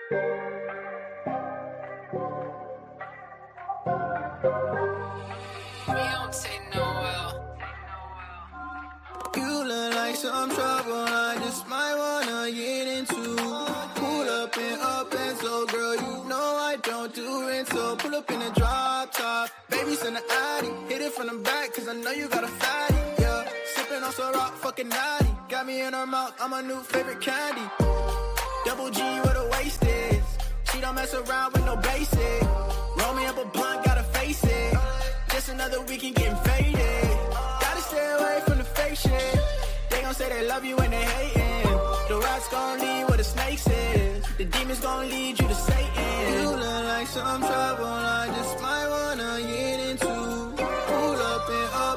You look like some trouble, I just might wanna get into. Pull up and so girl, you know I don't do it. So pull up in a drop top, baby send an addy. Hit it from the back, cause I know you got a fatty, yeah. Sipping on some rock, fucking naughty. Got me in her mouth, I'm a new favorite candy. Double G where the waist is. She don't mess around with no basic. Roll me up a blunt, gotta face it. Just another weekend getting faded. Gotta stay away from the fake shit. They gon' say they love you when they hatin'. The rats gon' lead where the snakes is. The demons gon' lead you to Satan. You look like some trouble, I just might wanna get into. Pull up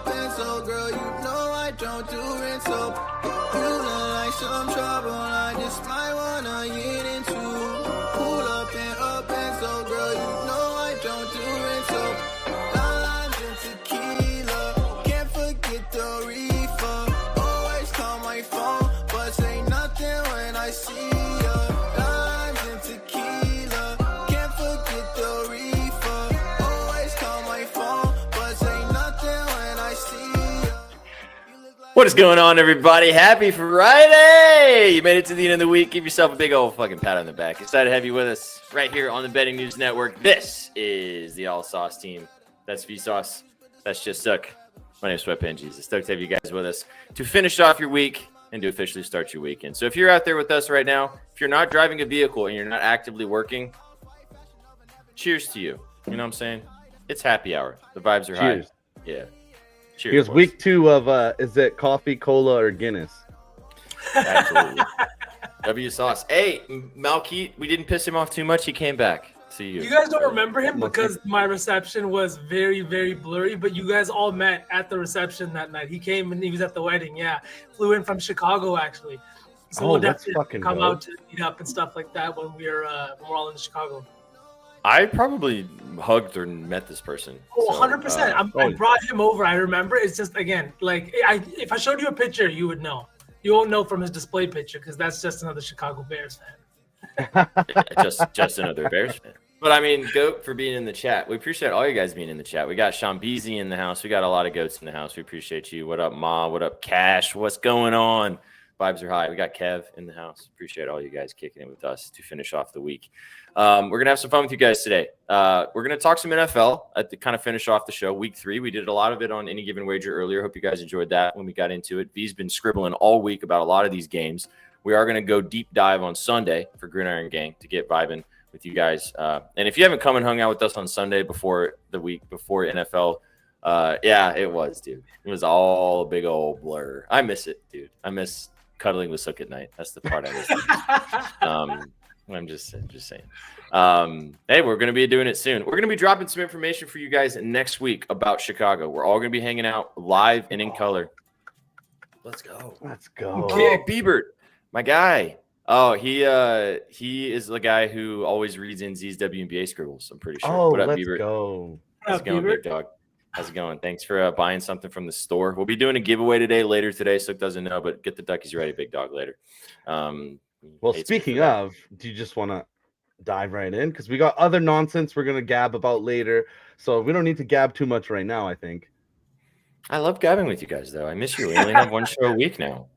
and so girl, you know I don't do it. So you look like some trouble, I just might wanna get into. Pull up and so girl, you know I don't do it. So limes and tequila, can't forget the reefer. Always call my phone, but say nothing when I see ya. Limes and tequila, can't forget the reefer. Always call my phone, but say nothing when I see ya. What is going on, everybody? Happy Friday! You made it to the end of the week. Give yourself a big old fucking pat on the back. Excited to have you with us right here on the Betting News Network. This is the All Sauce team. That's Vsauce. That's Just Stuck. My name is Sweatpan Jesus. Stoked to have you guys with us to finish off your week and to officially start your weekend. So if you're out there with us right now, if you're not driving a vehicle and you're not actively working, cheers to you. You know what I'm saying? It's happy hour. The vibes are Cheers. high. Yeah. Cheers. Here's boys. week 2 of is it coffee, cola, or Guinness? Absolutely. W Sauce. Hey, Malkeet, we didn't piss him off too much. He came back. See you. You guys don't remember him because my reception was very, very blurry, but you guys all met at the reception that night. He came and he was at the wedding. Yeah. Flew in from Chicago, actually. So we'll that's definitely fucking come dope. out to meet up and stuff like that when we're all in Chicago. I probably hugged or met this person. Oh, So, 100%. I brought him over. I remember. It's just, again, like, if I showed you a picture, you would know. You won't know from his display picture because that's just another Chicago Bears fan. just another Bears fan. But I mean, goat for being in the chat. We appreciate all you guys being in the chat. We got Sean Beasy in the house. We got a lot of goats in the house. We appreciate you. What up, Ma? What up, Cash? What's going on? Vibes are high. We got Kev in the house. Appreciate all you guys kicking it with us to finish off the week. We're going to have some fun with you guys today. We're going to talk some NFL to kind of finish off the show. Week 3, we did a lot of it on Any Given Wager earlier. Hope you guys enjoyed that when we got into it. V's been scribbling all week about a lot of these games. We are going to go deep dive on Sunday for Gridiron Gang to get vibing with you guys. And if you haven't come and hung out with us on Sunday before the week before NFL, yeah, it was, dude. It was all a big old blur. I miss it, dude. I miss cuddling with Sook at night. That's the part I miss. I'm just saying. Hey, we're going to be doing it soon. We're going to be dropping some information for you guys next week about Chicago. We're all going to be hanging out live and in color. Let's go. Let's go. Oh, Biebert, my guy. Oh, he is the guy who always reads in Z's WNBA scribbles. I'm pretty sure. Oh, What up, let's Biebert? go. How's it going, big dog? How's it going? Thanks for buying something from the store. We'll be doing a giveaway later today. Sook doesn't know, but get the duckies ready, big dog, later. Well, speaking of, do you just want to dive right in? Because we got other nonsense we're going to gab about later. So we don't need to gab too much right now, I think. I love gabbing with you guys, though. I miss you. We only have one show a week now.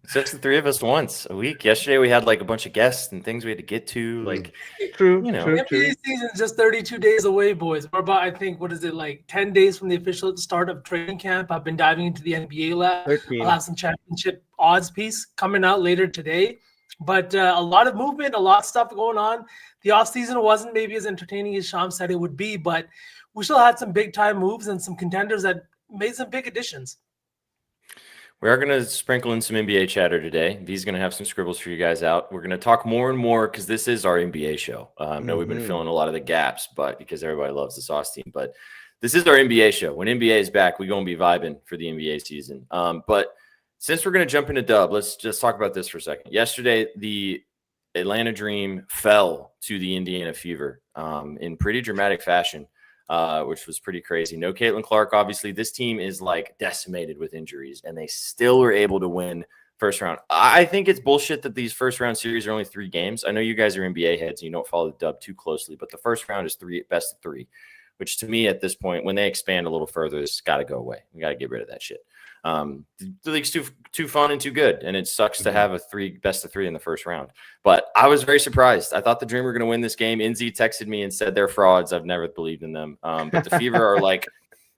It's just the three of us once a week. Yesterday, we had like a bunch of guests and things we had to get to. Like, true. NBA season is just 32 days away, boys. We're about, I think, what is it, like 10 days from the official start of training camp. I've been diving into the NBA lab. 13. I'll have some championship odds piece coming out later today. But a lot of movement, a lot of stuff going on. The offseason wasn't maybe as entertaining as Sham said it would be, but we still had some big-time moves and some contenders that made some big additions. We are going to sprinkle in some NBA chatter today. V's going to have some scribbles for you guys out. We're going to talk more and more because this is our NBA show. I know we've been filling a lot of the gaps, but because everybody loves the Sauce team. But this is our NBA show. When NBA is back, we're going to be vibing for the NBA season. But since we're going to jump into dub, let's just talk about this for a second. Yesterday, the Atlanta Dream fell to the Indiana Fever in pretty dramatic fashion. Which was pretty crazy. No Caitlin Clark, obviously. This team is like decimated with injuries, and they still were able to win first round. I think it's bullshit that these first round series are only 3 games. I know you guys are NBA heads and you don't follow the dub too closely, but the first round is best of 3, which to me at this point, when they expand a little further, it's got to go away. We got to get rid of that shit. The league's too fun and too good, and it sucks to have a best of 3 in the first round. But I was very surprised. I thought the Dream were going to win this game. NZ texted me and said they're frauds. I've never believed in them. But the Fever are like,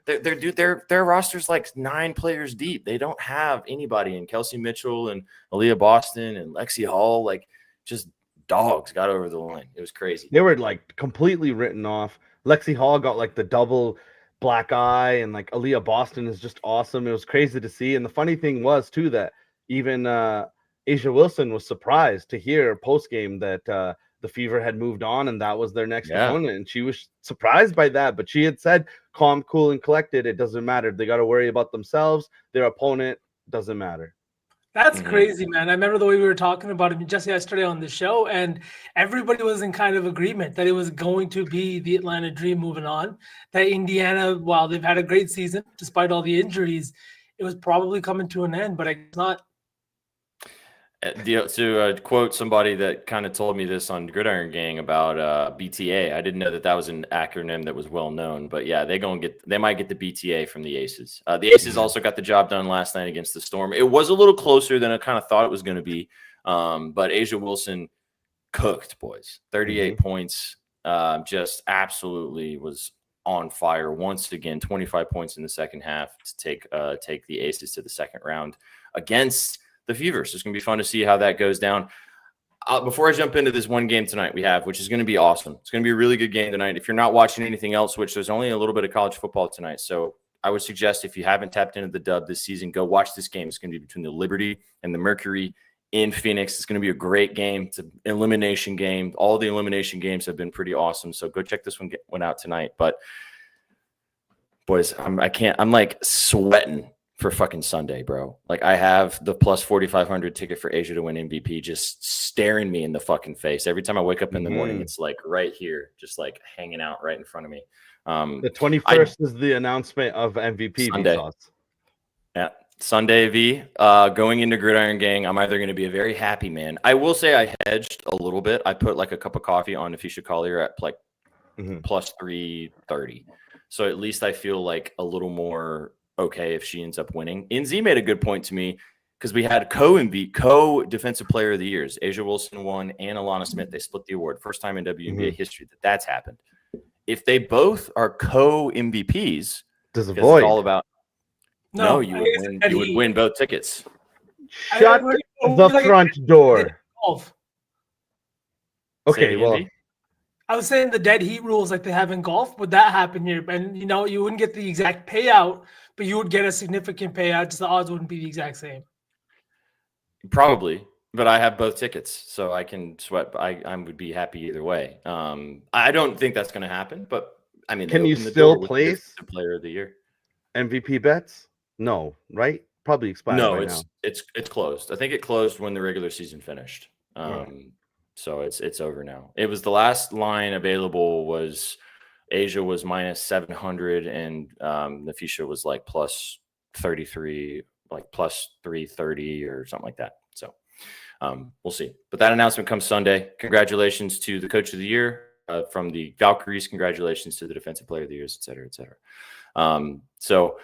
their roster's like 9 players deep. They don't have anybody. And Kelsey Mitchell and Aaliyah Boston and Lexi Hall, like just dogs got over the line. It was crazy. They were like completely written off. Lexi Hall got like the double black eye, and like Aaliyah Boston is just awesome. It was crazy to see. And the funny thing was too that even Asia Wilson was surprised to hear post game that the Fever had moved on and that was their next opponent, and she was surprised by that. But she had said, calm, cool, and collected. It doesn't matter. They got to worry about themselves. Their opponent doesn't matter. That's crazy, man. I remember the way we were talking about it just yesterday on the show, and everybody was in kind of agreement that it was going to be the Atlanta Dream moving on. That Indiana, while they've had a great season, despite all the injuries, it was probably coming to an end, but I guess not. To quote somebody that kind of told me this on Gridiron Gang about BTA, I didn't know that was an acronym that was well known, but yeah, they might get the BTA from the Aces. The Aces also got the job done last night against the Storm. It was a little closer than I kind of thought it was going to be, but Asia Wilson cooked, boys. 38 points, just absolutely was on fire once again. 25 points in the second half to take the Aces to the second round against the Fever. So it's going to be fun to see how that goes down. Before I jump into this one game tonight which is going to be awesome. It's going to be a really good game tonight. If you're not watching anything else, which there's only a little bit of college football tonight. So I would suggest if you haven't tapped into the dub this season, go watch this game. It's going to be between the Liberty and the Mercury in Phoenix. It's going to be a great game. It's an elimination game. All the elimination games have been pretty awesome. So go check this one out tonight. But boys, I'm like sweating for fucking Sunday, bro. Like I have the plus 4,500 ticket for Asia to win MVP just staring me in the fucking face. Every time I wake up in the morning, it's like right here, just like hanging out right in front of me. The 21st is the announcement of MVP. Sunday. Yeah. Sunday V, going into Gridiron Gang, I'm either going to be a very happy man. I will say I hedged a little bit. I put like a cup of coffee on Nafisha Collier at like plus 330. So at least I feel like a little more okay if she ends up winning. NZ made a good point to me because we had co-defensive player of the years. Asia Wilson won and Alana Smith. They split the award. First time in WNBA history that's happened. If they both are co-MVPs, does it void? It's all about no, you would win both tickets. Shut the front door. Okay, well, I was saying the dead heat rules like they have in golf. Would that happen here? And you wouldn't get the exact payout, but you would get a significant payout. Just the odds wouldn't be the exact same. Probably, but I have both tickets, so I can sweat. I would be happy either way. I don't think that's going to happen, but I mean, can you still place the player of the year MVP bets? No, right? Probably expired. No, it's closed. I think it closed when the regular season finished. So it's over now. It was the last line available was Asia was minus 700 and Nafisha was like plus 33, like plus 330 or something like that. So we'll see. But that announcement comes Sunday. Congratulations to the coach of the year from the Valkyries. Congratulations to the defensive player of the years, et cetera, et cetera. So,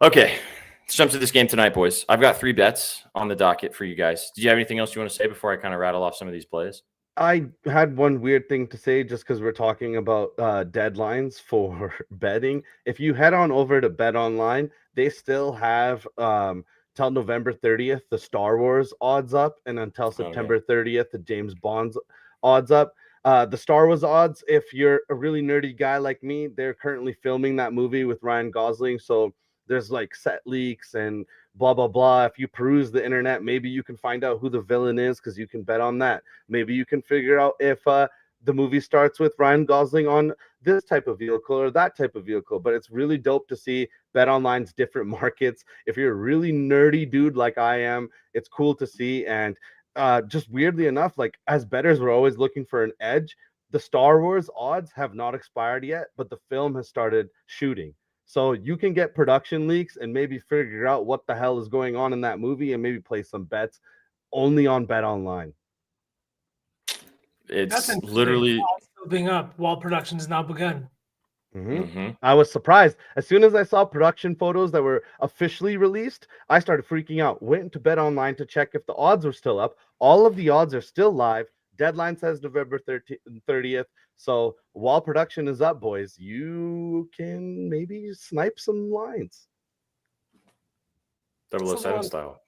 okay. Let's jump to this game tonight, boys. I've got 3 bets on the docket for you guys. Do you have anything else you want to say before I kind of rattle off some of these plays? I had one weird thing to say just because we're talking about deadlines for betting. If you head on over to Bet Online, they still have till November 30th the Star Wars odds up, and until September 30th the James Bond's odds up. The Star Wars odds, if you're a really nerdy guy like me, they're currently filming that movie with Ryan Gosling, so there's like set leaks and blah, blah, blah. If you peruse the internet, maybe you can find out who the villain is because you can bet on that. Maybe you can figure out if the movie starts with Ryan Gosling on this type of vehicle or that type of vehicle. But it's really dope to see Bet Online's different markets. If you're a really nerdy dude like I am, it's cool to see. And just weirdly enough, like as bettors, we're always looking for an edge. The Star Wars odds have not expired yet, but the film has started shooting. So you can get production leaks and maybe figure out what the hell is going on in that movie and maybe play some bets only on Bet Online. That's It's interesting. literally Odds still being up while production has now begun. I was surprised. As soon as I saw production photos that were officially released, I started freaking out. Went to Bet Online to check if the odds were still up. All of the odds are still live. Deadline says November 30th. So while production is up, boys, you can maybe snipe some lines. 007 style.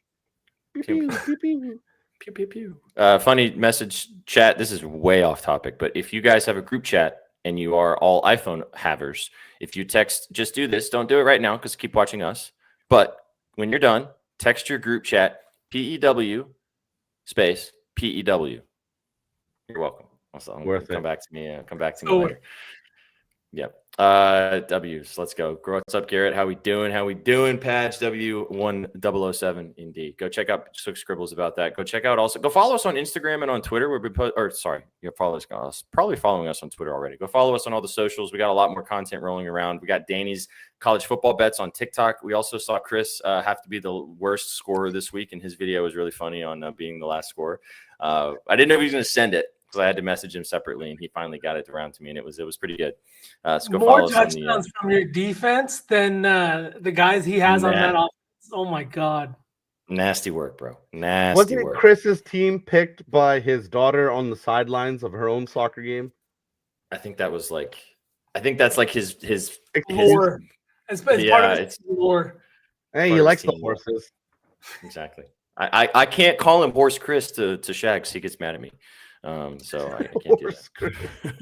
Pew, pew, pew, pew. Pew, pew, pew. Funny message chat. This is way off topic, but if you guys have a group chat and you are all iPhone havers, if you text, just do this. Don't do it right now because keep watching us. But when you're done, text your group chat PEW space PEW. You're welcome. Also, come back to me. Come back to me later. Yep. W's. Let's go. What's up, Garrett? How we doing? Patch W1007 indeed. Go check out Scribbles about that. Go check out also. Go follow us on Instagram and on Twitter where we put. Or sorry, you're probably following us on Twitter already. Go follow us on all the socials. We got a lot more content rolling around. We got Danny's college football bets on TikTok. We also saw Chris have to be the worst scorer this week, and his video was really funny on being the last scorer. I didn't know he was going to send it, because I had to message him separately, and he finally got it around to me, and it was pretty good. So go more follow touchdowns from your defense than the guys he has on that offense. Oh my God! Nasty work, bro. Nasty work. Wasn't Chris's team picked by his daughter on the sidelines of her own soccer game? I think that's like his lore. It's part of his lore. Hey, he likes the horses. Exactly. I can't call him Horse Chris to Shags. He gets mad at me. So I can't do that.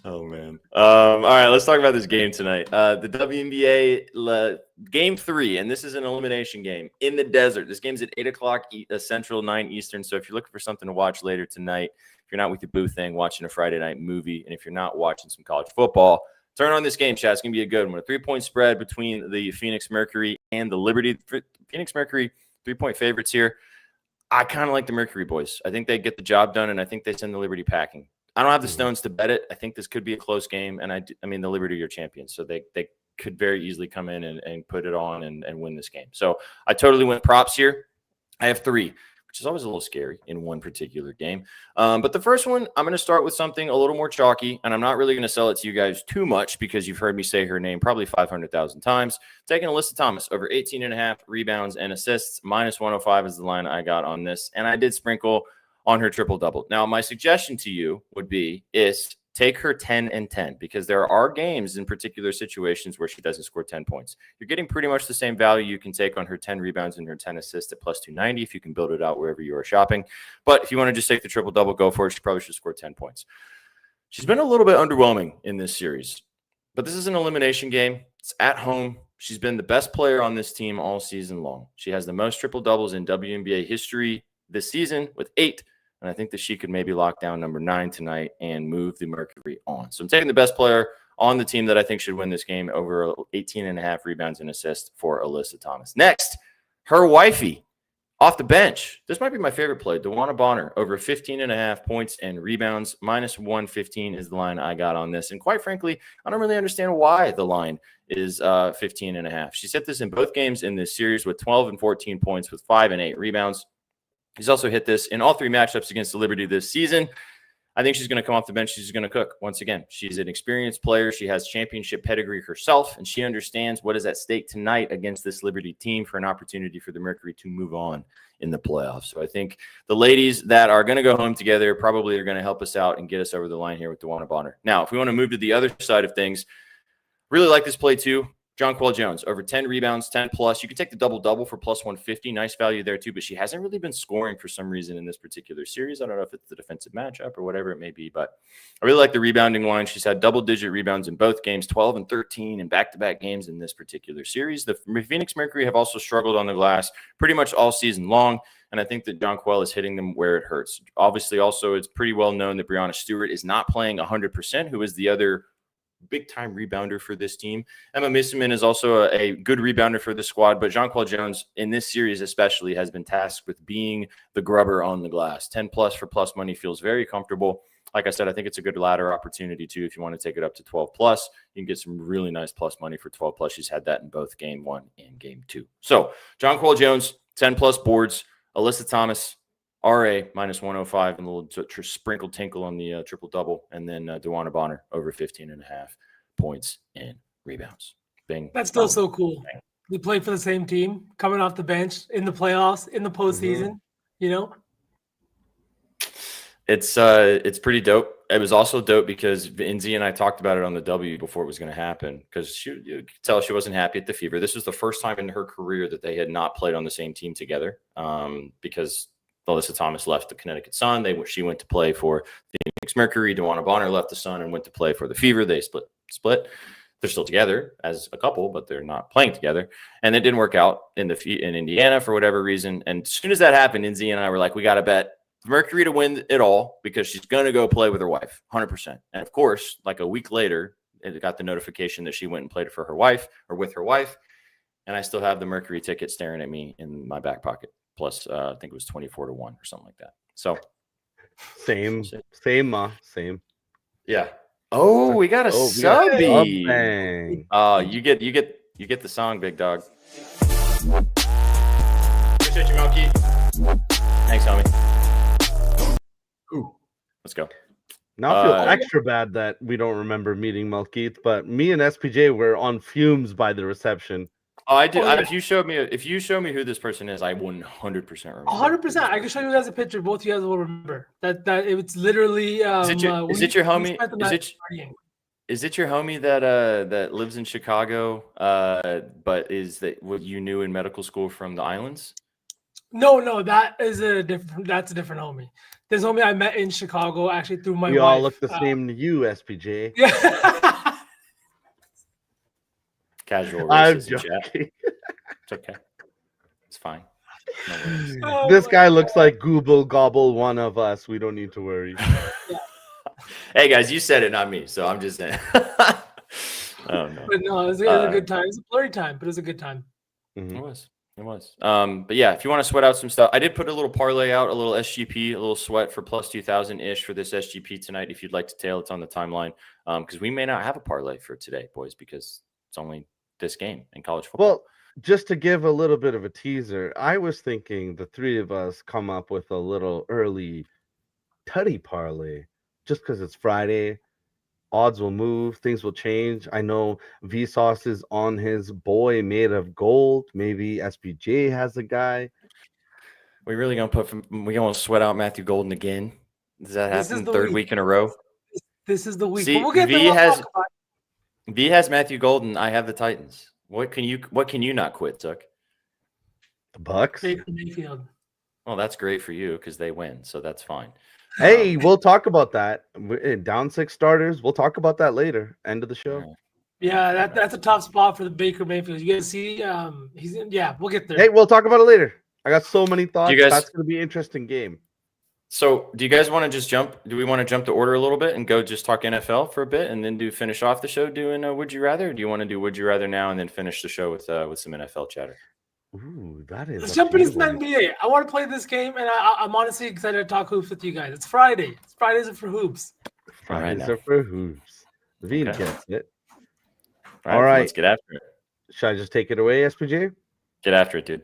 Oh man. All right, let's talk about this game tonight. The WNBA game 3, and this is an elimination game in the desert. This game's at 8:00 Central, 9 Eastern. So if you're looking for something to watch later tonight, if you're not with your boo thing, watching a Friday night movie, and if you're not watching some college football, turn on this game, chat. It's gonna be a good one. A 3-point spread between the Phoenix Mercury and the Liberty. Phoenix Mercury 3-point favorites here. I kind of like the Mercury boys. I think they get the job done, and I think they send the Liberty packing. I don't have the stones to bet it. I think this could be a close game, and I mean, the Liberty are champions, so they could very easily come in and put it on and win this game. So I totally went props here. I have 3, which is always a little scary in one particular game. But the first one, I'm going to start with something a little more chalky, and I'm not really going to sell it to you guys too much because you've heard me say her name probably 500,000 times. Taking Alyssa Thomas over 18.5 rebounds and assists, -105 is the line I got on this, and I did sprinkle on her triple-double. Now, my suggestion to you would be take her 10 and 10, because there are games in particular situations where she doesn't score 10 points. You're getting pretty much the same value you can take on her 10 rebounds and her 10 assists at +290 if you can build it out wherever you are shopping. But if you want to just take the triple-double, go for it. She probably should score 10 points. She's been a little bit underwhelming in this series, but this is an elimination game. It's at home. She's been the best player on this team all season long. She has the most triple-doubles in WNBA history this season with 8. And I think that she could maybe lock down number 9 tonight and move the Mercury on. So I'm taking the best player on the team that I think should win this game over 18.5 rebounds and assists for Alyssa Thomas. Next, her wifey off the bench. This might be my favorite play. DeWanna Bonner over 15.5 points and rebounds. -115 is the line I got on this. And quite frankly, I don't really understand why the line is 15.5. She's hit this in both games in this series with 12 and 14 points with 5 and 8 rebounds. He's also hit this in all 3 matchups against the Liberty this season. I think she's going to come off the bench. She's going to cook once again. She's an experienced player. She has championship pedigree herself, and she understands what is at stake tonight against this Liberty team for an opportunity for the Mercury to move on in the playoffs. So I think the ladies that are going to go home together probably are going to help us out and get us over the line here with DeWanna Bonner. Now, if we want to move to the other side of things, really like this play too. Jonquel Jones, over 10 rebounds, 10 plus. You can take the double-double for +150. Nice value there, too, but she hasn't really been scoring for some reason in this particular series. I don't know if it's the defensive matchup or whatever it may be, but I really like the rebounding line. She's had double-digit rebounds in both games, 12 and 13 in back-to-back games in this particular series. The Phoenix Mercury have also struggled on the glass pretty much all season long, and I think that Jonquel is hitting them where it hurts. Obviously, also, it's pretty well known that Breanna Stewart is not playing 100%, who is the other big-time rebounder for this team. Emma Misseman is also a good rebounder for the squad, but Jonquel Jones, in this series especially, has been tasked with being the grubber on the glass. 10-plus for plus money feels very comfortable. Like I said, I think it's a good ladder opportunity, too. If you want to take it up to 12-plus, you can get some really nice plus money for 12-plus. She's had that in both Game 1 and Game 2. So, Jonquel Jones, 10-plus boards. Alyssa Thomas, RA minus 105, and a little sprinkled tinkle on the triple-double. And then DeWanna Bonner over 15.5 points and rebounds. Bing. That's still so cool. Bang. We played for the same team, coming off the bench in the playoffs, in the postseason, you know? It's pretty dope. It was also dope because Inzi and I talked about it on the W before it was going to happen, because you could tell she wasn't happy at the Fever. This was the first time in her career that they had not played on the same team together, because Alyssa Thomas left the Connecticut Sun. She went to play for the Phoenix Mercury. DeWanna Bonner left the Sun and went to play for the Fever. They split. They're still together as a couple, but they're not playing together. And it didn't work out in Indiana for whatever reason. And as soon as that happened, Inzi and I were like, we got to bet Mercury to win it all, because she's going to go play with her wife, 100%. And of course, like a week later, it got the notification that she went and played for her wife, or with her wife. And I still have the Mercury ticket staring at me in my back pocket. Plus, I think it was 24-1 or something like that. So same. Yeah. Oh, we got a subby. You get the song, big dog. Appreciate you, Monkey. Thanks, homie. Ooh. Let's go. Now I feel extra bad that we don't remember meeting Malkeith, but me and SPJ were on fumes by the reception. Oh, I did. If you show me who this person is, I 100% remember. 100%. I can show you guys a picture. Both of you guys will remember that it's literally. Is it your homie? Is it your homie that lives in Chicago, but is that what you knew in medical school from the islands? No, that's a different homie. This homie I met in Chicago actually through my wife. We all look the same to you, SPJ. Yeah. Casual racism chat. It's okay. It's fine. No this guy looks like Google Gobble one of us. We don't need to worry. Yeah. Hey guys, you said it, not me. So I'm just saying. Oh no. But no, it was a good time. It was a blurry time, but it was a good time. Mm-hmm. It was. But yeah, if you want to sweat out some stuff, I did put a little parlay out, a little SGP, a little sweat for plus 2,000-ish for this SGP tonight. If you'd like to tail, it's on the timeline. Because we may not have a parlay for today, boys, because it's only this game in college football. Well, just to give a little bit of a teaser, I was thinking the three of us come up with a little early tutty parlay, just because it's Friday. Odds will move, things will change. I know Vsauce is on his boy made of gold. Maybe SPJ has a guy. We really gonna sweat out Matthew Golden again? Does that happen third week in a row? This is the week. See, we'll get V has Matthew Golden. I have the Titans. What can you not quit, Zuck? The Bucks. Baker Mayfield. Well, that's great for you because they win, so that's fine. Hey, we'll talk about that. Down 6 starters. We'll talk about that later. End of the show. Yeah, that's a tough spot for the Baker Mayfield. You guys see, we'll get there. Hey, we'll talk about it later. I got so many thoughts. That's going to be an interesting game. So, do you guys want to just jump? Do we want to jump the order a little bit and go just talk NFL for a bit, and then finish off the show doing Would You Rather? Or do you want to do Would You Rather now and then finish the show with some NFL chatter? Ooh, that is. Let's jump into some NBA. I want to play this game, and I'm honestly excited to talk hoops with you guys. It's Friday. Fridays are for hoops. Fridays are for hoops. Veen gets it. All right, let's get after it. Should I just take it away, SPJ? Get after it, dude.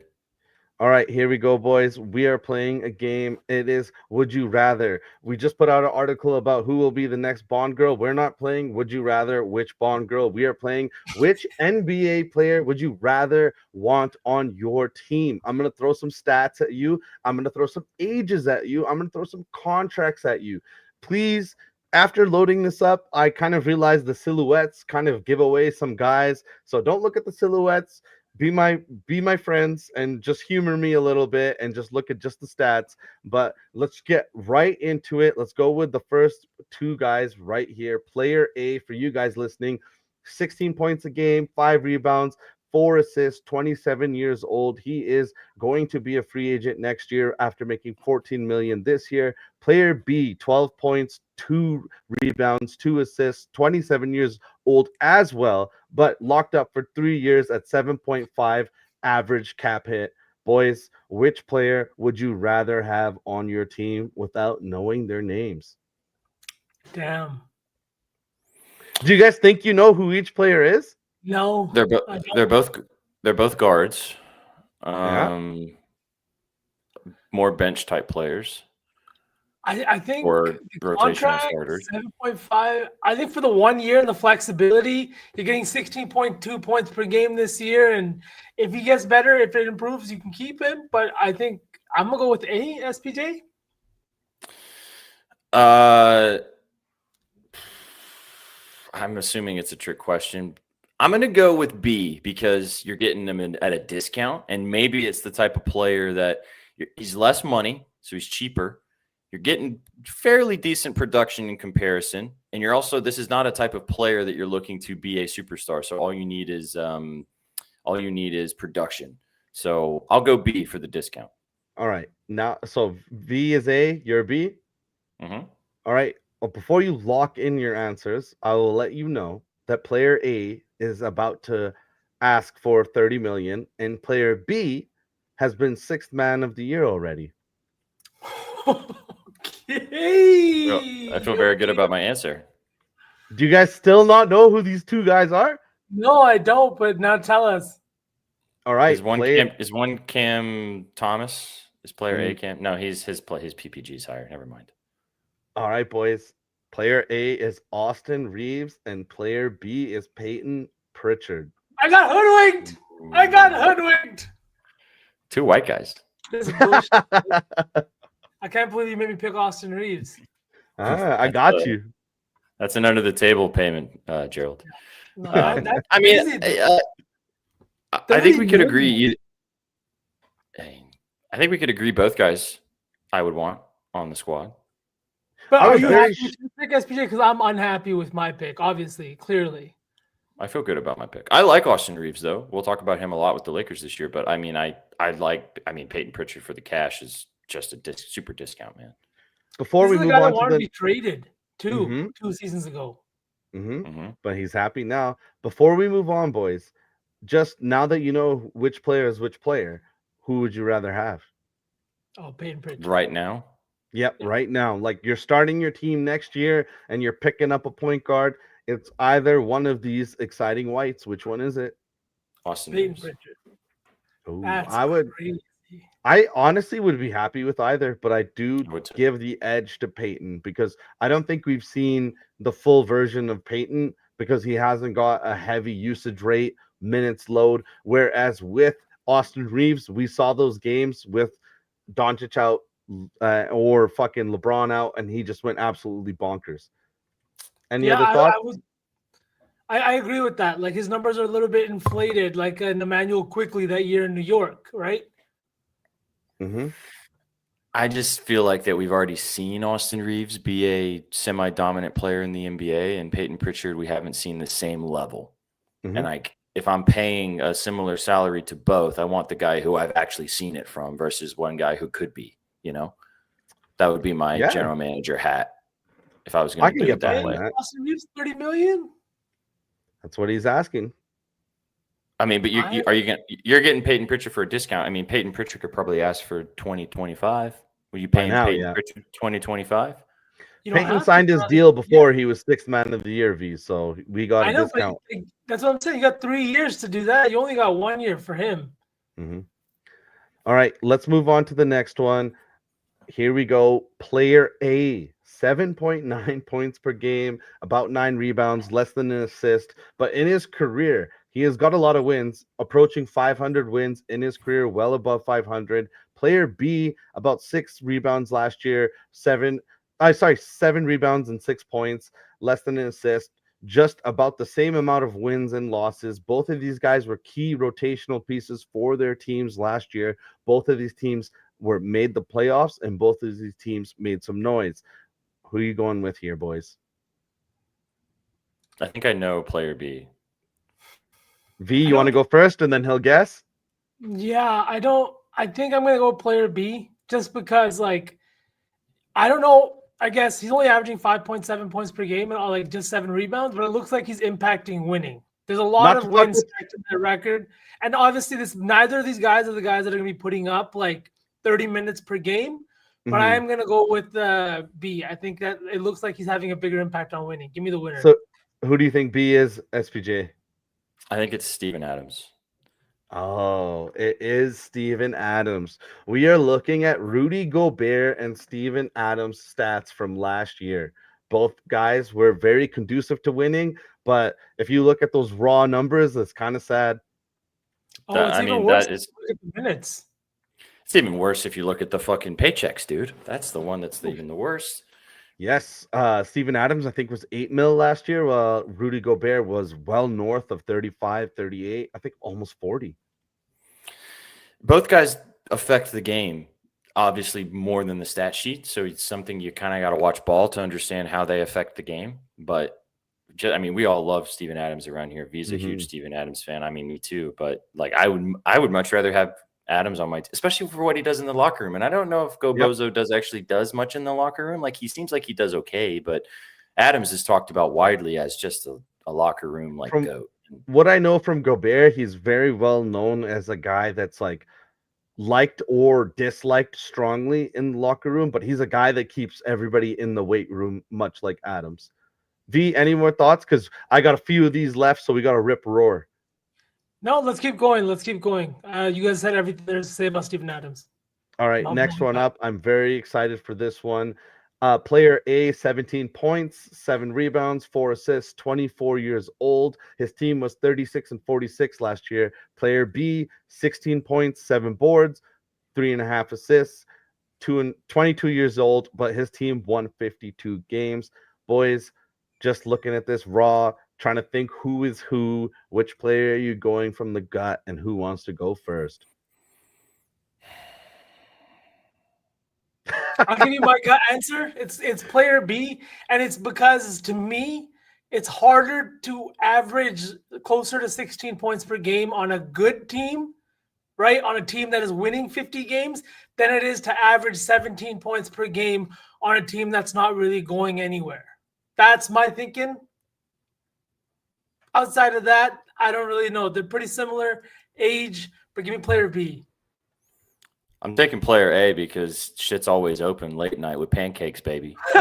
All right, here we go, boys. We are playing a game. It is Would You Rather. We just put out an article about who will be the next Bond girl. We're not playing Would You Rather which Bond girl. We are playing which NBA player would you rather want on your team. I'm going to throw some stats at you. I'm going to throw some ages at you. I'm going to throw some contracts at you. Please, after loading this up, I kind of realized the silhouettes kind of give away some guys. So don't look at the silhouettes. Be my friends and just humor me a little bit and just look at just the stats. But let's get right into it. Let's go with the first two guys right here. Player A, for you guys listening, 16 points a game, 5 rebounds, 4 assists, 27 years old. He is going to be a free agent next year after making 14 million this year. Player B, 12 points, 2 rebounds, 2 assists, 27 years old as well, but locked up for 3 years at 7.5 average cap hit. Boys, which player would you rather have on your team without knowing their names? Damn. Do you guys think you know who each player is? No. They're both they're both guards. Yeah. More bench type players. I think or the rotational contract, starters. 7.5. I think for the 1 year and the flexibility, you're getting 16.2 points per game this year. And if he gets better, if it improves, you can keep him. But I think I'm going to go with A, SPJ. I'm assuming it's a trick question. I'm going to go with B because you're getting him at a discount. And maybe it's the type of player that he's less money, so he's cheaper. You're getting fairly decent production in comparison, and you're also this is not a type of player that you're looking to be a superstar. So all you need is production. So I'll go B for the discount. All right. Now, so V is A, you're B. Mm-hmm. All right. Well, before you lock in your answers, I will let you know that player A is about to ask for 30 million, and player B has been 6th man of the year already. Okay. Well, I feel very good about my answer. Do you guys still not know who these two guys are? No, I don't, but now tell us. All right. Is one Cam Thomas? Is player A Cam? No, his PPG's higher. Never mind. All right, boys. Player A is Austin Reeves, and player B is Peyton Pritchard. I got hoodwinked. Two white guys. This is bullshit. I can't believe you made me pick Austin Reeves. I got you. That's an under the table payment, Gerald. No, I mean, I think we could agree. I think we could agree both guys I would want on the squad. But are you happy with your pick, SPJ? Because I'm unhappy with my pick, obviously, clearly. I feel good about my pick. I like Austin Reeves, though. We'll talk about him a lot with the Lakers this year. But I mean, Peyton Pritchard for the cash is just a super discount, man. Before we move on to be traded too 2 seasons ago. But he's happy now. Before we move on, boys, just now that you know which player is which player, who would you rather have? Oh, Peyton Pritchard. Right now? Yep, right now. Like you're starting your team next year and you're picking up a point guard. It's either one of these exciting whites. Which one is it? Austin Peyton Reeves. Pritchard. Ooh, That's crazy. I honestly would be happy with either, but I do give the edge to Peyton because I don't think we've seen the full version of Peyton because he hasn't got a heavy usage rate, minutes load. Whereas with Austin Reeves, we saw those games with Doncic out or fucking LeBron out, and he just went absolutely bonkers. Any other thoughts? I agree with that. Like his numbers are a little bit inflated, like in Emmanuel Quickly that year in New York, right? I just feel like that we've already seen Austin Reeves be a semi-dominant player in the NBA, and Peyton Pritchard, we haven't seen the same level. And if I'm paying a similar salary to both, I want the guy who I've actually seen it from versus one guy who could be, that would be my general manager hat if I was going to do it that way. Austin Reeves, 30 million. That's what he's asking. I mean, but you're getting Peyton Pritchard for a discount. I mean, Peyton Pritchard could probably ask for 2025. Were you paying Peyton Pritchard 2025? Peyton signed his deal before he was 6th man of the year, V. So we got a discount. That's what I'm saying. You got 3 years to do that. You only got 1 year for him. All right, let's move on to the next one. Here we go. Player A, 7.9 points per game, about 9 rebounds, less than an assist. But in his career, he has got a lot of wins, approaching 500 wins in his career, well above 500. Player B, about 6 rebounds last year, 7 rebounds and 6 points, less than an assist, just about the same amount of wins and losses. Both of these guys were key rotational pieces for their teams last year. Both of these teams made the playoffs, and both of these teams made some noise. Who are you going with here, boys? I think I know player B. V, you want to go first, and then he'll guess. Yeah, I don't. I think I'm gonna go player B just because, like, I don't know. I guess he's only averaging 5.7 points per game and like just 7 rebounds, but it looks like he's impacting winning. There's a lot Not of to fuck wins with to that record, and obviously, neither of these guys are the guys that are gonna be putting up like 30 minutes per game. But I Mhm. am gonna go with B. I think that it looks like he's having a bigger impact on winning. Give me the winner. So, who do you think B is, SPJ? I think it's Steven Adams. Oh, it is Steven Adams. We are looking at Rudy Gobert and Steven Adams' stats from last year. Both guys were very conducive to winning, but if you look at those raw numbers, it's kind of sad. Oh, it's I even mean, worse. that is. Look at the minutes. It's even worse if you look at the fucking paychecks, dude. That's the one that's even the worst. Yes, Steven Adams, I think, was 8 mil last year, while Rudy Gobert was well north of 35, 38, I think almost 40. Both guys affect the game, obviously, more than the stat sheet. So it's something you kind of got to watch ball to understand how they affect the game. But I mean, we all love Steven Adams around here. V's a huge Steven Adams fan. I mean, me too. But like, I would much rather have Adams on my team, especially for what he does in the locker room. And I don't know if Bozo does much in the locker room. Like, he seems like he does okay, but Adams is talked about widely as just a locker room like goat. What I know from Gobert, he's very well known as a guy that's like liked or disliked strongly in the locker room, but he's a guy that keeps everybody in the weight room, much like Adams. V, any more thoughts? Because I got a few of these left, so we got to rip roar. No, let's keep going. Let's keep going. You guys said everything there's to say about Steven Adams. All right, next one up. I'm very excited for this one. Player A, 17 points, 7 rebounds, 4 assists, 24 years old. His team was 36 and 46 last year. Player B, 16 points, 7 boards, 3.5 assists, 22 years old, but his team won 52 games. Boys, just looking at this raw, trying to think who is who, which player are you going from the gut, and who wants to go first? I'll give you my gut answer. It's player B, and it's because to me, it's harder to average closer to 16 points per game on a good team, right? On a team that is winning 50 games, than it is to average 17 points per game on a team that's not really going anywhere. That's my thinking. Outside of that, I don't really know. They're pretty similar age, but give me player B. I'm taking player A because shit's always open late night with pancakes, baby. He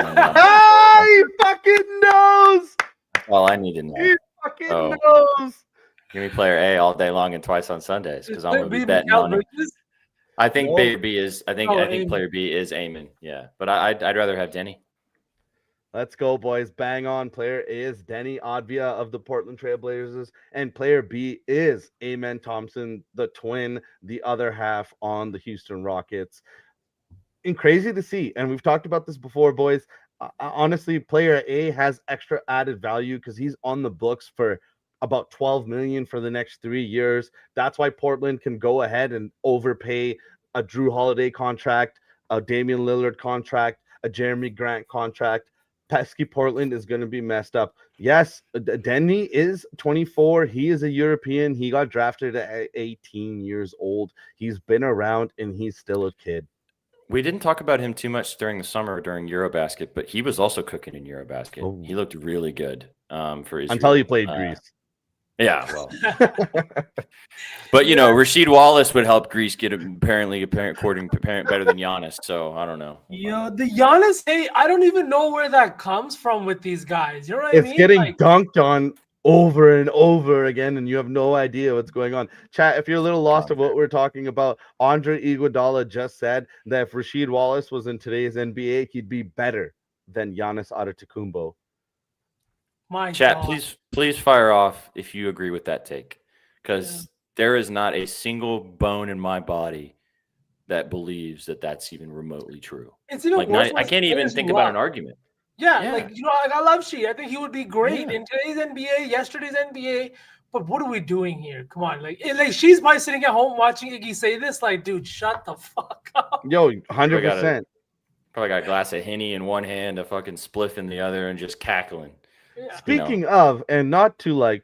fucking knows. That's all I need to know. He fucking knows. Give me player A all day long and twice on Sundays because I'm gonna be betting on it. I think player B is. I think player B is Eamon. Yeah, but I'd rather have Denny. Let's go, boys. Bang on. Player A is Denny Advia of the Portland Trailblazers, and player B is Amen Thompson, the twin, the other half on the Houston Rockets. And crazy to see. And we've talked about this before, boys. Honestly, player A has extra added value because he's on the books for about 12 million for the next 3 years. That's why Portland can go ahead and overpay a Drew Holiday contract, a Damian Lillard contract, a Jeremy Grant contract. Pesky Portland is going to be messed up. Yes, Denny is 24. He is a European. He got drafted at 18 years old. He's been around, and he's still a kid. We didn't talk about him too much during the summer during Eurobasket, but he was also cooking in Eurobasket. Oh. He looked really good for Israel. Until he played Greece. Yeah, well. But, you know, Rasheed Wallace would help Greece get apparently according to better than Giannis. So, I don't know. Yo, the Giannis, hey, I don't even know where that comes from with these guys. You know what I mean? It's getting dunked on over and over again, and you have no idea what's going on. Chat, if you're a little lost of what we're talking about, Andre Iguodala just said that if Rasheed Wallace was in today's NBA, he'd be better than Giannis Antetokounmpo. My Chat, God. please fire off if you agree with that take, because there is not a single bone in my body that believes that that's even remotely true. It's even worse. I can't even think about an argument. Yeah, like, you know, I love Sheed. I think he would be great in today's NBA, yesterday's NBA. But what are we doing here? Come on, like she's probably sitting at home watching Iggy say this. Like, dude, shut the fuck up. Yo, 100%. Probably got a glass of Henny in one hand, a fucking spliff in the other, and just cackling. Yeah. Speaking of, and not to like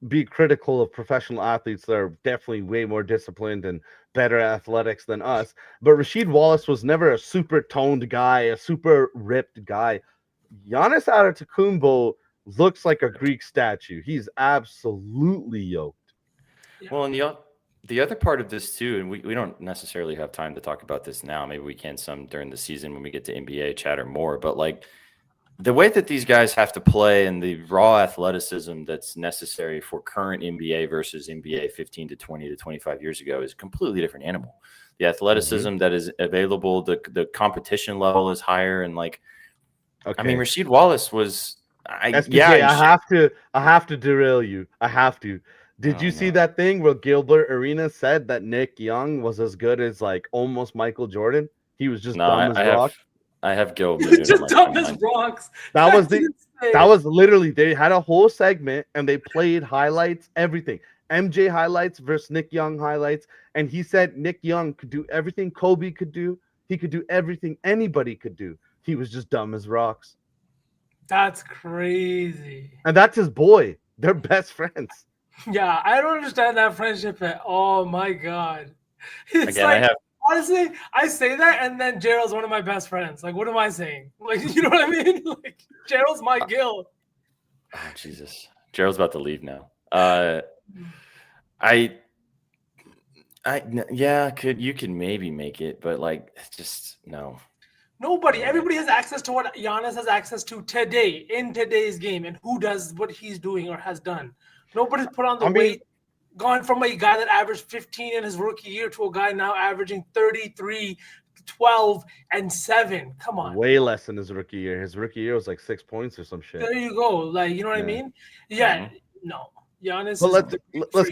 be critical of professional athletes that are definitely way more disciplined and better athletics than us. But Rasheed Wallace was never a super toned guy, a super ripped guy. Giannis Antetokounmpo looks like a Greek statue. He's absolutely yoked. Well, and the other part of this too, and we don't necessarily have time to talk about this now. Maybe we can some during the season when we get to NBA chatter more. But like the way that these guys have to play and the raw athleticism that's necessary for current NBA versus NBA 15 to 20 to 25 years ago is a completely different animal. The athleticism that is available, the competition level is higher, and like, I mean, Rasheed Wallace was. SPJ, I have to derail you. I have to. Did you see that thing where Gilbert Arenas said that Nick Young was as good as like almost Michael Jordan? He was just dumb as rock. I have Gil. Just dumb as rocks. That was literally, they had a whole segment and they played highlights, everything. MJ highlights versus Nick Young highlights, and he said Nick Young could do everything Kobe could do. He could do everything anybody could do. He was just dumb as rocks. That's crazy. And that's his boy. They're best friends. Yeah, I don't understand that friendship at all. My God. It's Again, like, honestly, I say that, and then Gerald's one of my best friends. Like, what am I saying? Like, you know what I mean? Like, Gerald's my Gil. Oh, Jesus. Gerald's about to leave now. You can maybe make it, but like, just no. Nobody. Everybody has access to what Giannis has access to today in today's game, and who does what he's doing or has done. Nobody's put on the weight. Gone from a guy that averaged 15 in his rookie year to a guy now averaging 33, 12, and 7. Come on. Way less than his rookie year. His rookie year was like 6 points or some shit. There you go. Like, you know what I mean? Yeah. No. Giannis. But let's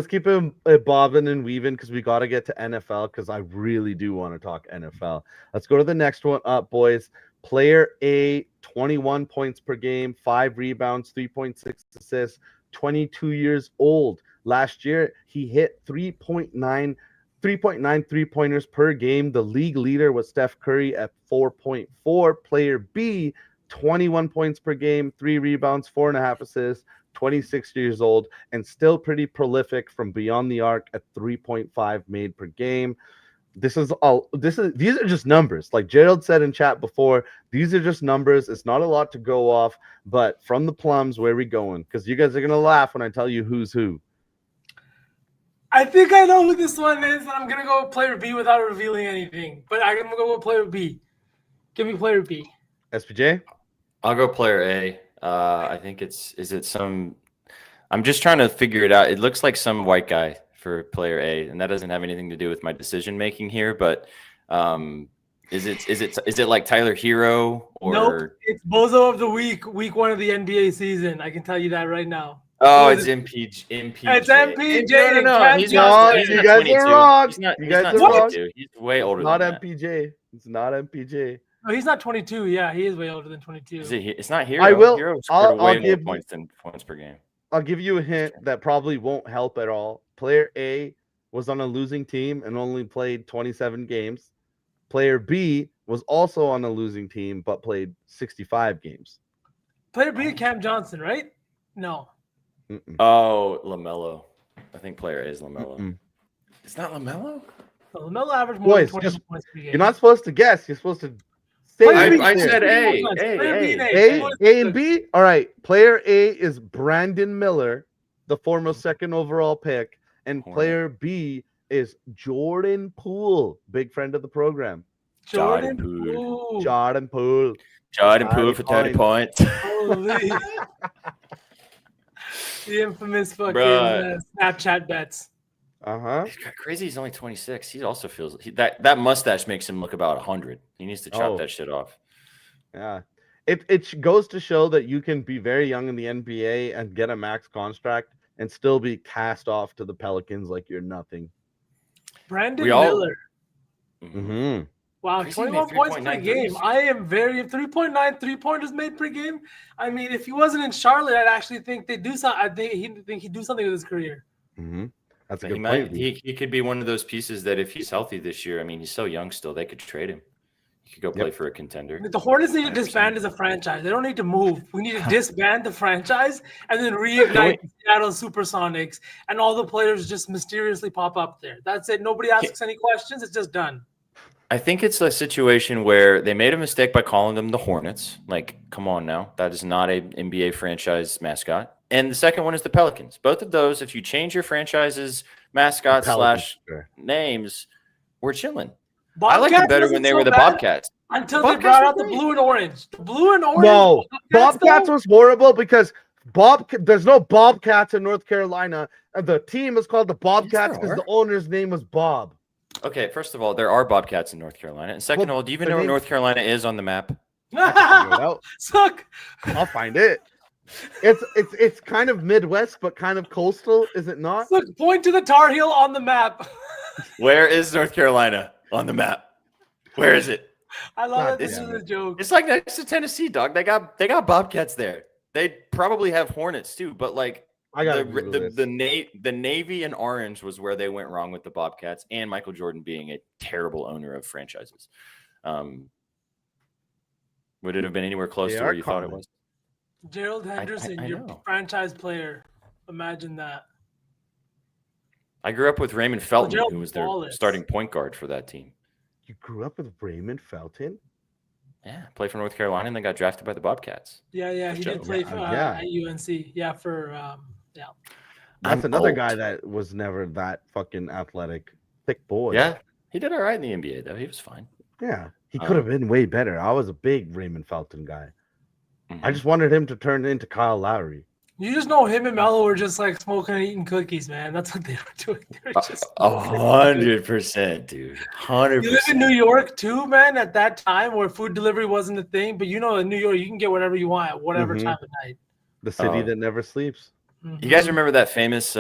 keep it bobbing and weaving because we got to get to NFL because I really do want to talk NFL. Let's go to the next one up, boys. Player A, 21 points per game, 5 rebounds, 3.6 assists, 22 years old. Last year, he hit 3.9 3-pointers per game. The league leader was Steph Curry at 4.4. Player B, 21 points per game, 3 rebounds, 4.5 assists, 26 years old, and still pretty prolific from beyond the arc at 3.5 made per game. These are just numbers. Like Gerald said in chat before, these are just numbers. It's not a lot to go off, but from the plums, where are we going? Because you guys are gonna laugh when I tell you who's who. I think I know who this one is. I'm gonna go with player B without revealing anything, but I'm gonna go with player B. Give me player B. SPJ? I'll go player A. I think I'm just trying to figure it out. It looks like some white guy for player A, and that doesn't have anything to do with my decision making here. But is it like Tyler Hero or? Nope, it's Bozo of the week 1 of the NBA season. I can tell you that right now. Oh, it's MPJ. It's MPJ. No. He's not. You guys are wrong. He's not. You He's guys not are 22. wrong. He's way older. Not than MPJ. It's not MPJ. No, he's not 22. Yeah, he is way older than 22. It's not Hero. I will. Hero scored I'll way more points than points per game. I'll give you a hint that probably won't help at all. Player A was on a losing team and only played 27 games. Player B was also on a losing team but played 65 games. Player B, Cam Johnson, right? No. Mm-mm. Oh, LaMelo. I think player A is LaMelo. Mm-mm. It's not LaMelo? So LaMelo averaged more than 20 points per game. You're not supposed to guess. You're supposed to say. I said A. A and B? All right. Player A is Brandon Miller, the former second overall pick. And player B is Jordan Poole, big friend of the program. Jordan Poole. Jordan Poole. Jordan Poole for 30 points. Holy. The infamous fucking Snapchat bets. Uh-huh. Crazy. He's only 26. He also feels that mustache makes him look about 100. He needs to chop that shit off. Yeah. It goes to show that you can be very young in the NBA and get a max contract and still be cast off to the Pelicans like you're nothing. Brandon Miller. Mm-hmm. Wow, 21 points per game. I am very 3.9 3-pointers made per game. I mean, if he wasn't in Charlotte, I'd actually think they'd do something. I think he'd do something with his career. Mm-hmm. That's a good point. He could be one of those pieces that if he's healthy this year, I mean, he's so young still, they could trade him. He could go play for a contender. The Hornets need to 100%. disband as a franchise. They don't need to move. We need to disband the franchise and then reignite the Seattle Supersonics, and all the players just mysteriously pop up there. That's it. Nobody asks any questions. It's just done. I think it's a situation where they made a mistake by calling them the Hornets. Like, come on now. That is not a NBA franchise mascot. And the second one is the Pelicans. Both of those, if you change your franchise's mascots / names, we're chilling. I liked it better when they were the Bobcats. Until they brought out the blue and orange. The blue and orange. No, Bobcats was horrible because there's no Bobcats in North Carolina. And the team is called the Bobcats because the owner's name was Bob. Okay, first of all, there are Bobcats in North Carolina. And second of all, do you even know where North Carolina is on the map? Suck. I'll find it. It's kind of Midwest, but kind of coastal, is it not? Look, point to the Tar Heel on the map. Where is North Carolina on the map? Where is it? I love that this is a joke. It's like next to Tennessee, dog. They got Bobcats there. They probably have Hornets too, but like the navy and orange was where they went wrong with the Bobcats, and Michael Jordan being a terrible owner of franchises. Would it have been anywhere close to where you thought it was? Gerald Henderson, your franchise player. Imagine that. I grew up with Raymond Felton, who was their starting point guard for that team. You grew up with Raymond Felton? Yeah, played for North Carolina and then got drafted by the Bobcats. Yeah, he did play for at UNC. Yeah, That's another guy that was never that fucking athletic, thick boy. Yeah, he did all right in the NBA, though. He was fine. Yeah, he could have been way better. I was a big Raymond Felton guy. I just wanted him to turn into Kyle Lowry. You just know him and Melo were just like smoking and eating cookies, man. That's what they were doing. They were just 100%, dude. 100%. You live in New York too, man, at that time where food delivery wasn't a thing. But in New York, you can get whatever you want at whatever time of night. The city that never sleeps. You guys remember that famous?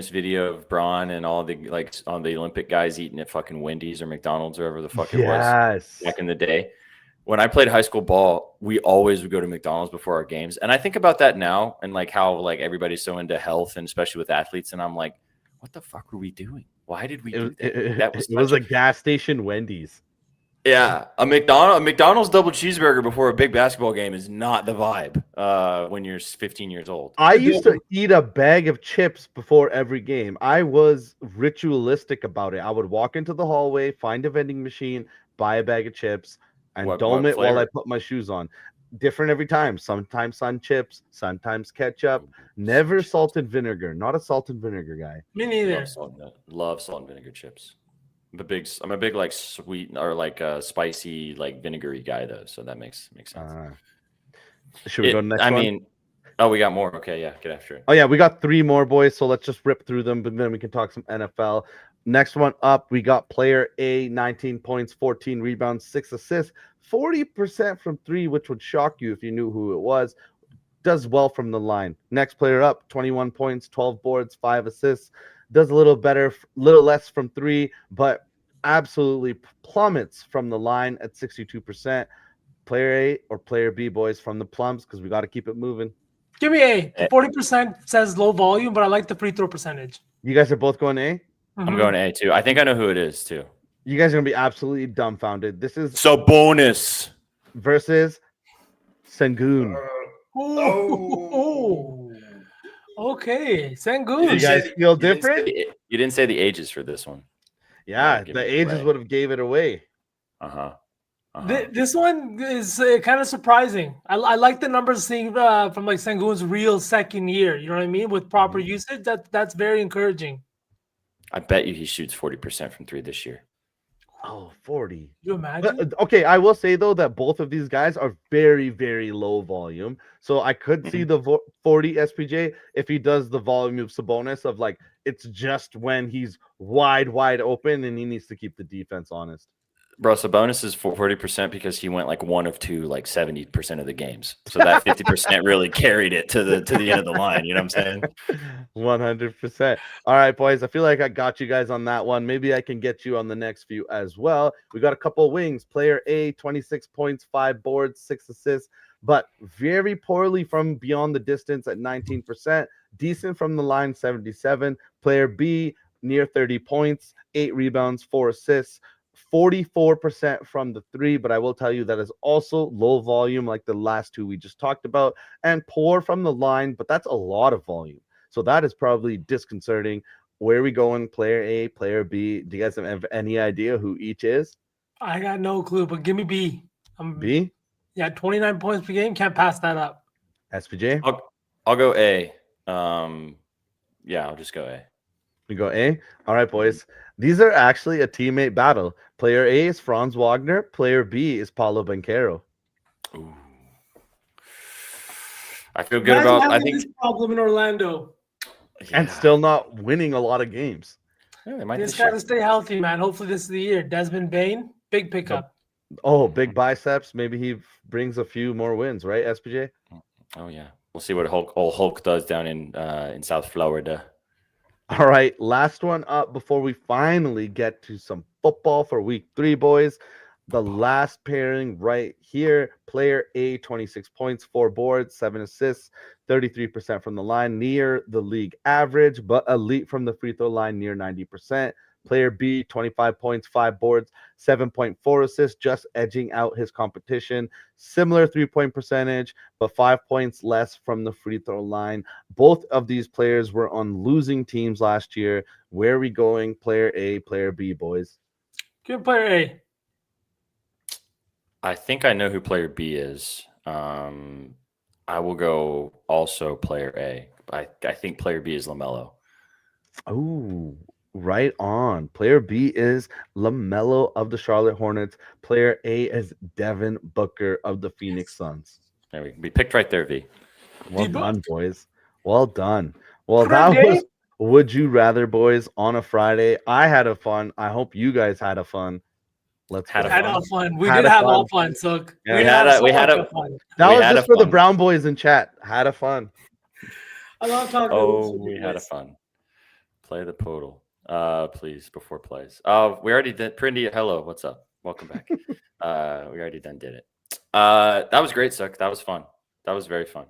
Video of Braun and all the on the Olympic guys eating at fucking Wendy's or McDonald's or wherever the fuck it was back in the day? When I played high school ball, we always would go to McDonald's before our games. And I think about that now and like how like everybody's so into health and especially with athletes. And I'm like, what the fuck were we doing? Why did we do that? It was a gas station Wendy's. Yeah. A McDonald's double cheeseburger before a big basketball game is not the vibe when you're 15 years old. I used to eat a bag of chips before every game. I was ritualistic about it. I would walk into the hallway, find a vending machine, buy a bag of chips, and dome it while I put my shoes on. Different every time. Sometimes sun chips, sometimes ketchup. Never salt and vinegar. Not a salt and vinegar guy. Me neither. Love salt and vinegar chips. I'm a big like sweet or like spicy like vinegary guy though, so that makes sense. Should we go to the next one? We got more. Okay, yeah, get after it. Oh yeah, we got 3 more, boys. So let's just rip through them, but then we can talk some NFL. Next one up, we got player A, 19 points, 14 rebounds, 6 assists, 40% from 3, which would shock you if you knew who it was. Does well from the line. Next player up, 21 points, 12 boards, 5 assists. Does a little better, little less from 3, but absolutely plummets from the line at 62%. Player A or player B, boys, from the plums, because we got to keep it moving. Give me A. 40% says low volume, but I like the free throw percentage. You guys are both going A? I'm going A too. I think I know who it is too. You guys are gonna be absolutely dumbfounded. This is Sabonis versus Sengun. Okay, Sengun. You guys feel different? You didn't say the ages for this one. Yeah, the ages would have gave it away. This one is kind of surprising. I like the numbers seeing from like Sengun's real second year. You know what I mean? With proper usage, that's very encouraging. I bet you he shoots 40% from 3 this year. Oh, 40. You imagine? But, okay, I will say, though, that both of these guys are very, very low volume. So I could see the 40 SPJ if he does the volume of Sabonis of, like, it's just when he's wide open and he needs to keep the defense honest. Bro, Sabonis is 40% because he went like 1 of 2, like 70% of the games. So that 50% really carried it to the end of the line. You know what I'm saying? 100%. All right, boys. I feel like I got you guys on that one. Maybe I can get you on the next few as well. We got a couple of wings. Player A, 26 points, 5 boards, 6 assists, but very poorly from beyond the distance at 19%. Decent from the line, 77. Player B, near 30 points, 8 rebounds, 4 assists. 44% from the three, but I will tell you that is also low volume like the last two we just talked about, and poor from the line, but that's a lot of volume. So that is probably disconcerting. Where are we going? Player A, player B? Do you guys have any idea who each is? I got no clue, but give me B. B? Yeah, 29 points per game. Can't pass that up. SPJ? I'll go A. Yeah, I'll just go A. We go A. All right, boys. These are actually a teammate battle. Player A is Franz Wagner. Player B is Paulo Banchero. Ooh. I feel good about. I think this problem in Orlando. And still not winning a lot of games. Yeah, they might Just got to stay healthy, man. Hopefully, this is the year. Desmond Bain, big pickup. Oh, big biceps. Maybe he brings a few more wins, right, SPJ? Oh yeah, we'll see what old Hulk does down in South Florida. All right, last one up before we finally get to some football for week 3, boys. The last pairing right here. Player A, 26 points, 4 boards, 7 assists, 33% from the line, near the league average, but elite from the free throw line, near 90%. Player B, 25 points, 5 boards, 7.4 assists, just edging out his competition. Similar 3-point percentage, but 5 points less from the free throw line. Both of these players were on losing teams last year. Where are we going? Player A, player B, boys? Good player A. I think I know who player B is. I will go also player A. I think player B is LaMelo. Oh, right on. Player B is LaMelo of the Charlotte Hornets. Player A is Devin Booker of the Phoenix Suns. There we picked right there, V. Well done, boys. Well done. Well, Friday? that was Would You Rather, boys, on a Friday. I had a fun. I hope you guys had a fun. Let's Had go. a Had fun. all fun. We Had did a have fun. all fun. So Yeah. We had a fun. That we was had just a for the fun. Brown boys in chat. Had a fun. I love talking. Oh, we had a fun. Play the podal, please, before plays. We already did. Prindy, hello, what's up? Welcome back. We already did it. That was great, Suck. That was fun. That was very fun.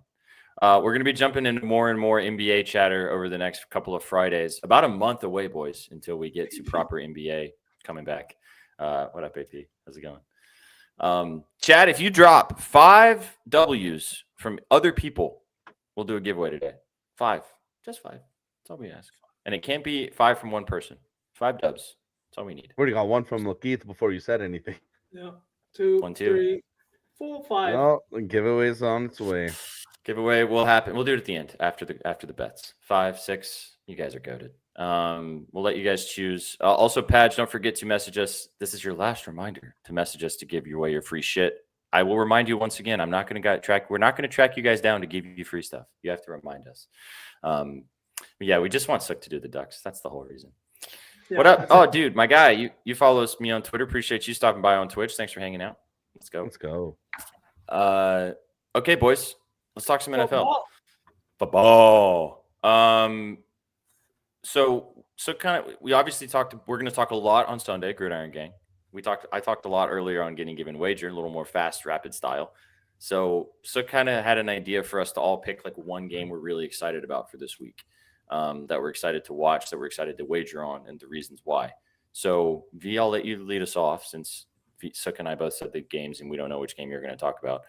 We're going to be jumping into more and more NBA chatter over the next couple of Fridays. About a month away, boys, until we get to proper NBA coming back. What up, AP? How's it going? Chad, if you drop 5 W's from other people, we'll do a giveaway today. 5. Just 5. That's all we ask. And it can't be 5 from one person. 5 dubs. That's all we need. We already got one from Lakeith before you said anything. Yeah. 2, 1, 2. 3, 4, 5. Well, the giveaway's on its way. Giveaway will happen. We'll do it at the end after the bets. 5, 6. You guys are goated. We'll let you guys choose. Also, Padge, don't forget to message us. This is your last reminder to message us to give you away your free shit. I will remind you once again. We're not going to track you guys down to give you free stuff. You have to remind us. But yeah, we just want Suck to do the Ducks. That's the whole reason. Yeah, what up? Oh, dude, my guy, you follow me on Twitter. Appreciate you stopping by on Twitch. Thanks for hanging out. Let's go. Okay, boys. Let's talk some NFL. Football. So kind of, we obviously talked. We're going to talk a lot on Sunday, Gridiron Gang. I talked a lot earlier on getting given wager, a little more fast, rapid style. So kind of had an idea for us to all pick like one game we're really excited about for this week, that we're excited to watch, that we're excited to wager on, and the reasons why. So V, I'll let you lead us off since Suk and I both said the games and we don't know which game you're going to talk about.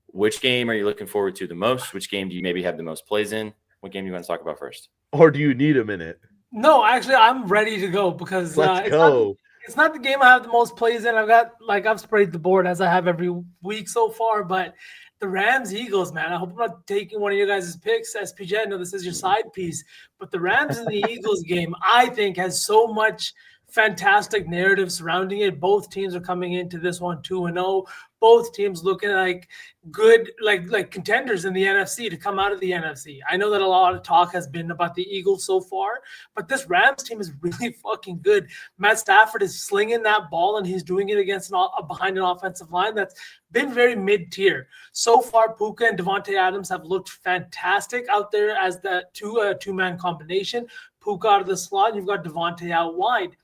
Which game are you looking forward to the most? Which game do you maybe have the most plays in? What game do you want to talk about first? Or do you need a minute? No, actually, I'm ready to go because Let's go. It's not the game I have the most plays in. I've sprayed the board as I have every week so far, but the Rams Eagles, man. I hope I'm not taking one of your guys' picks. SPJ, I know this is your side piece, but the Rams and the Eagles game, I think, has so much fantastic narrative surrounding it. Both teams are coming into this one 2-0. Both teams looking like good, like contenders in the NFC to come out of the NFC. I know that a lot of talk has been about the Eagles so far, but this Rams team is really fucking good. Matt Stafford is slinging that ball, and he's doing it against behind an offensive line that's been very mid-tier. So far, Puka and Devontae Adams have looked fantastic out there as the two-man combination. Puka out of the slot, and you've got Devontae out wide.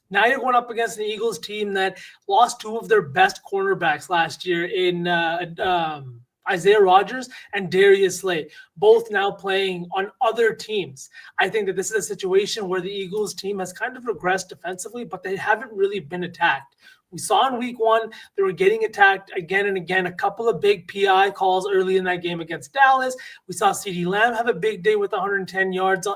Now you're going up against an Eagles team that lost 2 of their best cornerbacks last year in Isaiah Rodgers and Darius Slay, both now playing on other teams. I think that this is a situation where the Eagles team has kind of regressed defensively, but they haven't really been attacked. We saw in week 1, they were getting attacked again and again. A couple of big PI calls early in that game against Dallas. We saw CeeDee Lamb have a big day with 110 yards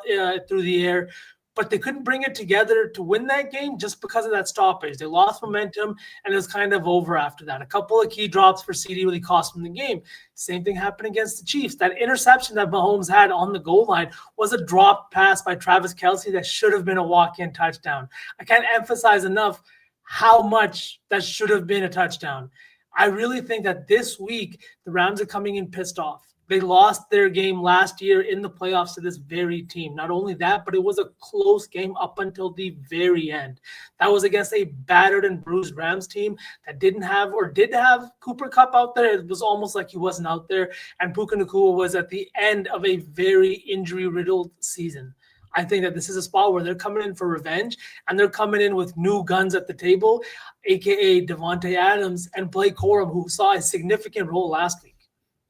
through the air, but they couldn't bring it together to win that game just because of that stoppage. They lost momentum, and it was kind of over after that. A couple of key drops for CD really cost them the game. Same thing happened against the Chiefs. That interception that Mahomes had on the goal line was a drop pass by Travis Kelce that should have been a walk-in touchdown. I can't emphasize enough how much that should have been a touchdown. I really think that this week, the Rams are coming in pissed off. They lost their game last year in the playoffs to this very team. Not only that, but it was a close game up until the very end. That was against a battered and bruised Rams team that did have Cooper Kupp out there. It was almost like he wasn't out there. And Puka Nacua was at the end of a very injury-riddled season. I think that this is a spot where they're coming in for revenge, and they're coming in with new guns at the table, a.k.a. Devontae Adams and Blake Corum, who saw a significant role last week.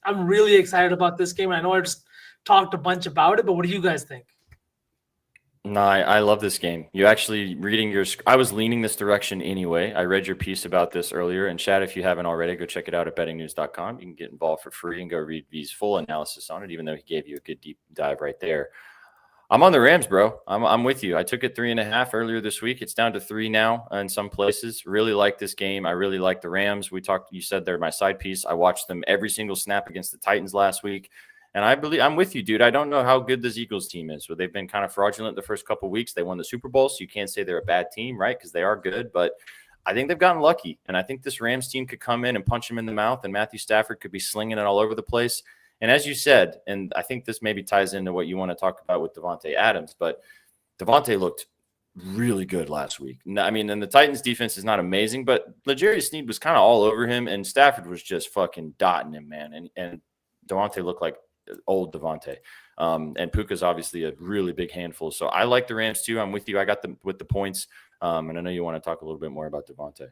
I'm really excited about this game. I know I just talked a bunch about it, but what do you guys think? No, I love this game. You actually I was leaning this direction anyway. I read your piece about this earlier. And Chad, if you haven't already, go check it out at bettingnews.com. You can get involved for free and go read V's full analysis on it, even though he gave you a good deep dive right there. I'm on the Rams, bro. I'm with you. I took it 3.5 earlier this week. It's down to 3 now in some places. Really like this game. I really like the Rams. You said they're my side piece. I watched them every single snap against the Titans last week. And I'm with you, dude. I don't know how good this Eagles team is. So they've been kind of fraudulent the first couple of weeks. They won the Super Bowl, so you can't say they're a bad team, right? Because they are good. But I think they've gotten lucky. And I think this Rams team could come in and punch them in the mouth, and Matthew Stafford could be slinging it all over the place. And as you said, and I think this maybe ties into what you want to talk about with Devontae Adams, but Devontae looked really good last week. I mean, and the Titans defense is not amazing, but L'Jarius Sneed was kind of all over him, and Stafford was just fucking dotting him, man. And Devontae looked like old Devontae. And Puka's obviously a really big handful. So I like the Rams too. I'm with you. I got them with the points. And I know you want to talk a little bit more about Devontae.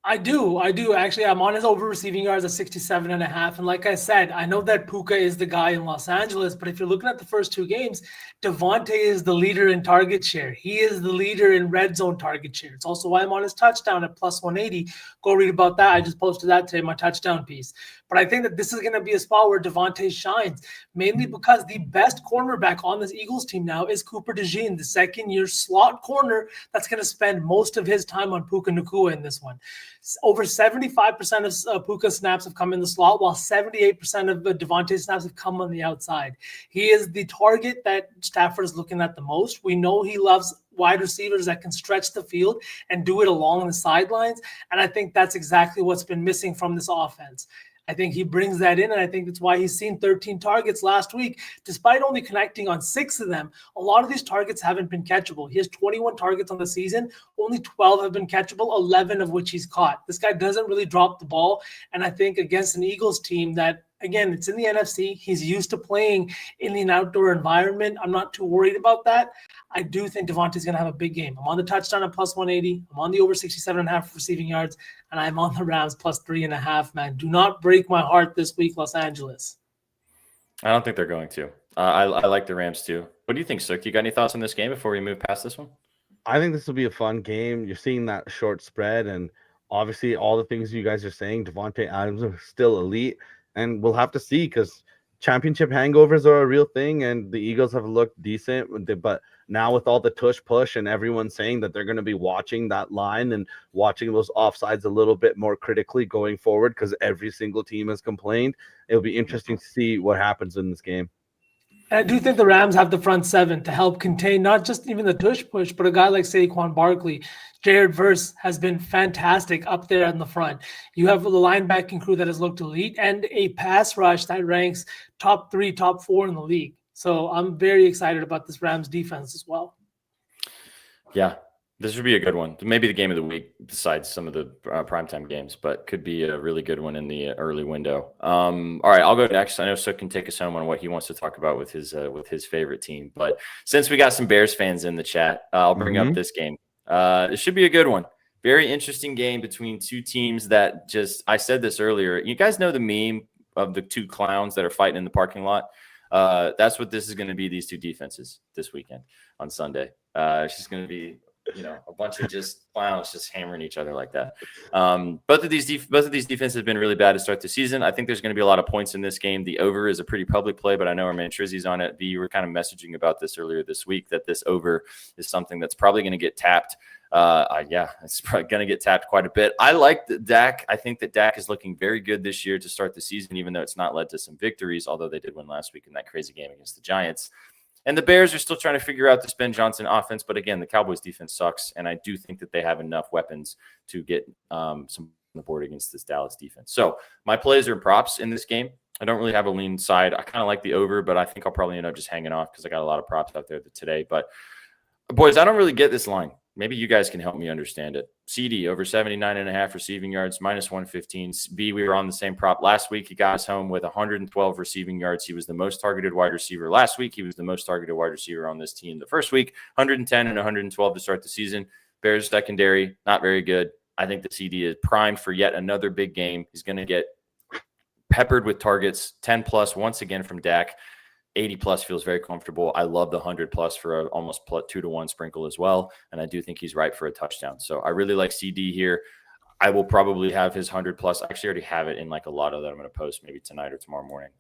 I do. Actually, I'm on his over receiving yards at 67.5. And like I said, I know that Puka is the guy in Los Angeles, but if you're looking at the first 2 games, Devontae is the leader in target share. He is the leader in red zone target share. It's also why I'm on his touchdown at plus 180. Go read about that. I just posted that today, my touchdown piece. But I think that this is going to be a spot where Devontae shines, mainly because the best cornerback on this Eagles team now is Cooper DeJean, the second-year slot corner that's going to spend most of his time on Puka Nacua in this one. Over 75% of Puka's snaps have come in the slot, while 78% of Devontae's snaps have come on the outside. He is the target that Stafford is looking at the most. We know he loves wide receivers that can stretch the field and do it along the sidelines, and I think that's exactly what's been missing from this offense. I think he brings that in, and I think that's why he's seen 13 targets last week. Despite only connecting on 6 of them, a lot of these targets haven't been catchable. He has 21 targets on the season. Only 12 have been catchable, 11 of which he's caught. This guy doesn't really drop the ball, and I think against an Eagles team that, again, it's in the NFC. He's used to playing in an outdoor environment. I'm not too worried about that. I do think Devontae's going to have a big game. I'm on the touchdown at plus 180. I'm on the over 67.5 receiving yards, and I'm on the Rams plus 3.5, man. Do not break my heart this week, Los Angeles. I don't think they're going to. I like the Rams too. What do you think, Sook? You got any thoughts on this game before we move past this one? I think this will be a fun game. You're seeing that short spread, and obviously all the things you guys are saying, Devontae Adams is still elite, and we'll have to see because championship hangovers are a real thing, and the Eagles have looked decent, but now with all the tush push and everyone saying that they're going to be watching that line and watching those offsides a little bit more critically going forward because every single team has complained, it'll be interesting to see what happens in this game. I do think the Rams have the front 7 to help contain not just even the tush push, but a guy like Saquon Barkley. Jared Verse has been fantastic up there in the front. You have the linebacking crew that has looked elite and a pass rush that ranks top 3, top 4 in the league. So I'm very excited about this Rams defense as well. Yeah, this would be a good one. Maybe the game of the week besides some of the primetime games, but could be a really good one in the early window. All right, I'll go next. I know Sook can take us home on what he wants to talk about with his favorite team. But since we got some Bears fans in the chat, I'll bring up this game. It should be a good one. Very interesting game between 2 teams that I said this earlier. You guys know the meme the two clowns that are fighting in the parking lot. That's what this is going to be. These two defenses this weekend on Sunday. It's just going to be, a bunch of just clowns just hammering each other like that. Both of these defenses have been really bad to start the season. I think there's going to be a lot of points in this game. The over is a pretty public play, but I know our man Trizzy's on it. You were kind of messaging about this earlier this week, that this over is something that's probably going to get tapped. It's probably going to get tapped quite a bit. I like Dak. I think that Dak is looking very good this year to start the season, even though it's not led to some victories, although they did win last week in that crazy game against the Giants. And the Bears are still trying to figure out this Ben Johnson offense. But again, the Cowboys defense sucks. And I do think that they have enough weapons to get some on the board against this Dallas defense. So my plays are props in this game. I don't really have a lean side. I kind of like the over, but I think I'll probably end up just hanging off because I got a lot of props out there today. But boys, I don't really get this line. Maybe you guys can help me understand it. CD over 79.5 receiving yards, minus 115. B, we were on the same prop last week. He got us home with 112 receiving yards. He was the most targeted wide receiver last week. He was the most targeted wide receiver on this team the first week. 110 and 112 to start the season. Bears secondary, not very good. I think the CD is primed for yet another big game. He's going to get peppered with targets, 10 plus once again from Dak. 80 plus feels very comfortable. I love the 100 plus for a almost 2-to-1 sprinkle as well. And I do think he's right for a touchdown. So I really like CD here. I will probably have his 100 plus. I actually already have it in like a lotto that I'm going to post maybe tonight or tomorrow morning.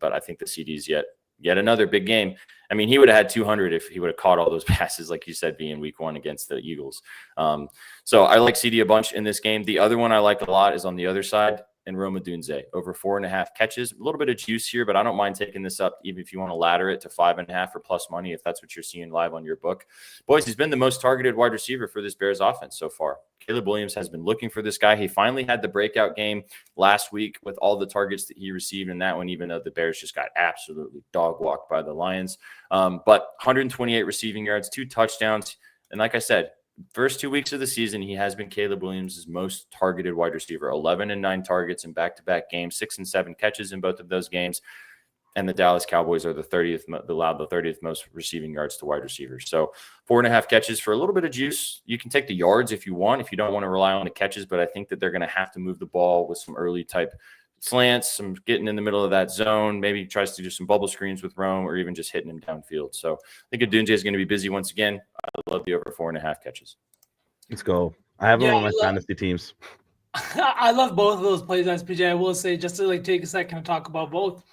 But I think the CD's yet another big game. I mean, he would have had 200 if he would have caught all those passes, like you said, being week one against the Eagles. So I like CD a bunch in this game. The other one I like a lot is on the other side. And Roma Dunze over 4.5 catches. A little bit of juice here, but I don't mind taking this up even if you want to ladder it to 5.5 or plus money, if that's what you're seeing live on your book. Boys, he's been the most targeted wide receiver for this Bears offense so far. Caleb Williams has been looking for this guy. He finally had the breakout game last week with all the targets that he received in that one, even though the Bears just got absolutely dog walked by the Lions. But 128 receiving yards, 2 touchdowns. And like I said, first 2 weeks of the season, he has been Caleb Williams' most targeted wide receiver, 11 and 9 targets in back-to-back games, 6 and 7 catches in both of those games. And the Dallas Cowboys are allowed the 30th most receiving yards to wide receivers. So 4.5 catches for a little bit of juice. You can take the yards if you want, if you don't want to rely on the catches, but I think that they're going to have to move the ball with some early type slants, some getting in the middle of that zone, maybe tries to do some bubble screens with Rome or even just hitting him downfield. So I think Adunje is going to be busy once again. I love the over 4.5 catches. Let's go. I have him on my fantasy teams. I love both of those plays, SPJ. I will say, just to take a second to talk about both.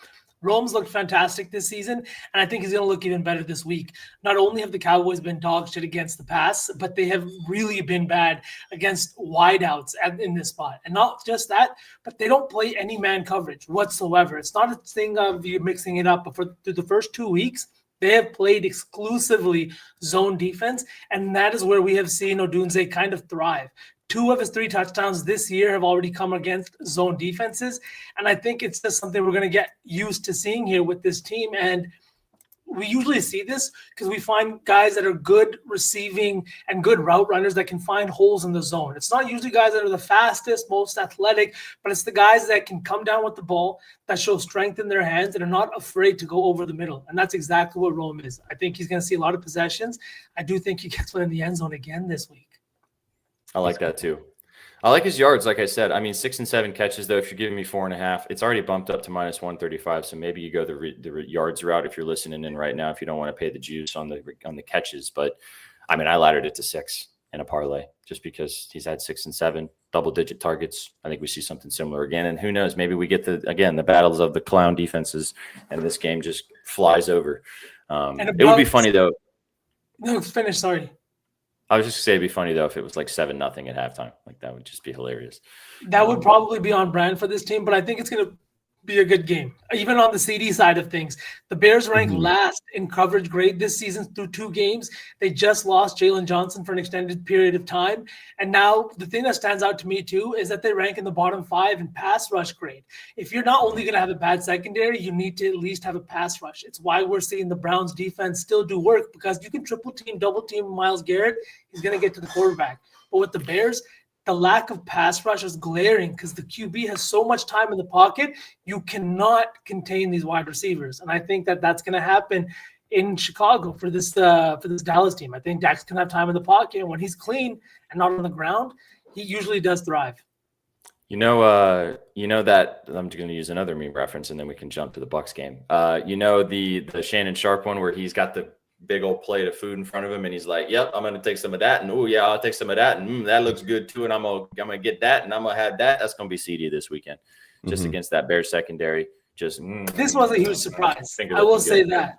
Rome's looked fantastic this season, and I think he's going to look even better this week. Not only have the Cowboys been dog shit against the pass, but they have really been bad against wideouts in this spot. And not just that, but they don't play any man coverage whatsoever. It's not a thing of you mixing it up, but through the first 2 weeks, they have played exclusively zone defense, and that is where we have seen Odunze kind of thrive. 2 of his 3 touchdowns this year have already come against zone defenses. And I think it's just something we're going to get used to seeing here with this team. And we usually see this because we find guys that are good receiving and good route runners that can find holes in the zone. It's not usually guys that are the fastest, most athletic, but it's the guys that can come down with the ball, that show strength in their hands, and are not afraid to go over the middle. And that's exactly what Rome is. I think he's going to see a lot of possessions. I do think he gets one in the end zone again this week. I like that too. I like his yards. Like I said, I mean, 6 and 7 catches, though, if you're giving me 4.5, it's already bumped up to minus 135. So maybe you go the yards route if you're listening in right now, if you don't want to pay the juice on the catches. But I mean, I laddered it to 6 in a parlay just because he's had 6 and 7 double-digit targets. I think we see something similar again. And who knows, maybe we get the battles of the clown defenses and this game just flies over. It would be funny, though. No, finish. Sorry. I was just going to say it'd be funny, though, if it was like 7-0 at halftime. Like, that would just be hilarious. That would probably be on brand for this team, but I think it's going to be a good game. Even on the CD side of things, the Bears rank last in coverage grade this season through 2 games. They just lost Jalen Johnson for an extended period of time. And now the thing that stands out to me too is that they rank in the bottom 5 in pass rush grade. If you're not only going to have a bad secondary, you need to at least have a pass rush. It's why we're seeing the Browns defense still do work, because you can triple team, double team Myles Garrett. He's going to get to the quarterback. But with the Bears, the lack of pass rush is glaring because the QB has so much time in the pocket. You cannot contain these wide receivers. And I think that that's going to happen in Chicago for this Dallas team. I think Dak's going to have time in the pocket. And when he's clean and not on the ground, he usually does thrive. You know that I'm going to use another meme reference, and then we can jump to the Bucks game. The Shannon Sharp one where he's got the big old plate of food in front of him, and he's like, "Yep, I'm going to take some of that," and "Oh yeah, I'll take some of that," and that looks good too, and I'm gonna get that, and I'm gonna have that. That's going to be CD this weekend, just against that Bears secondary. This was a huge surprise. I will say that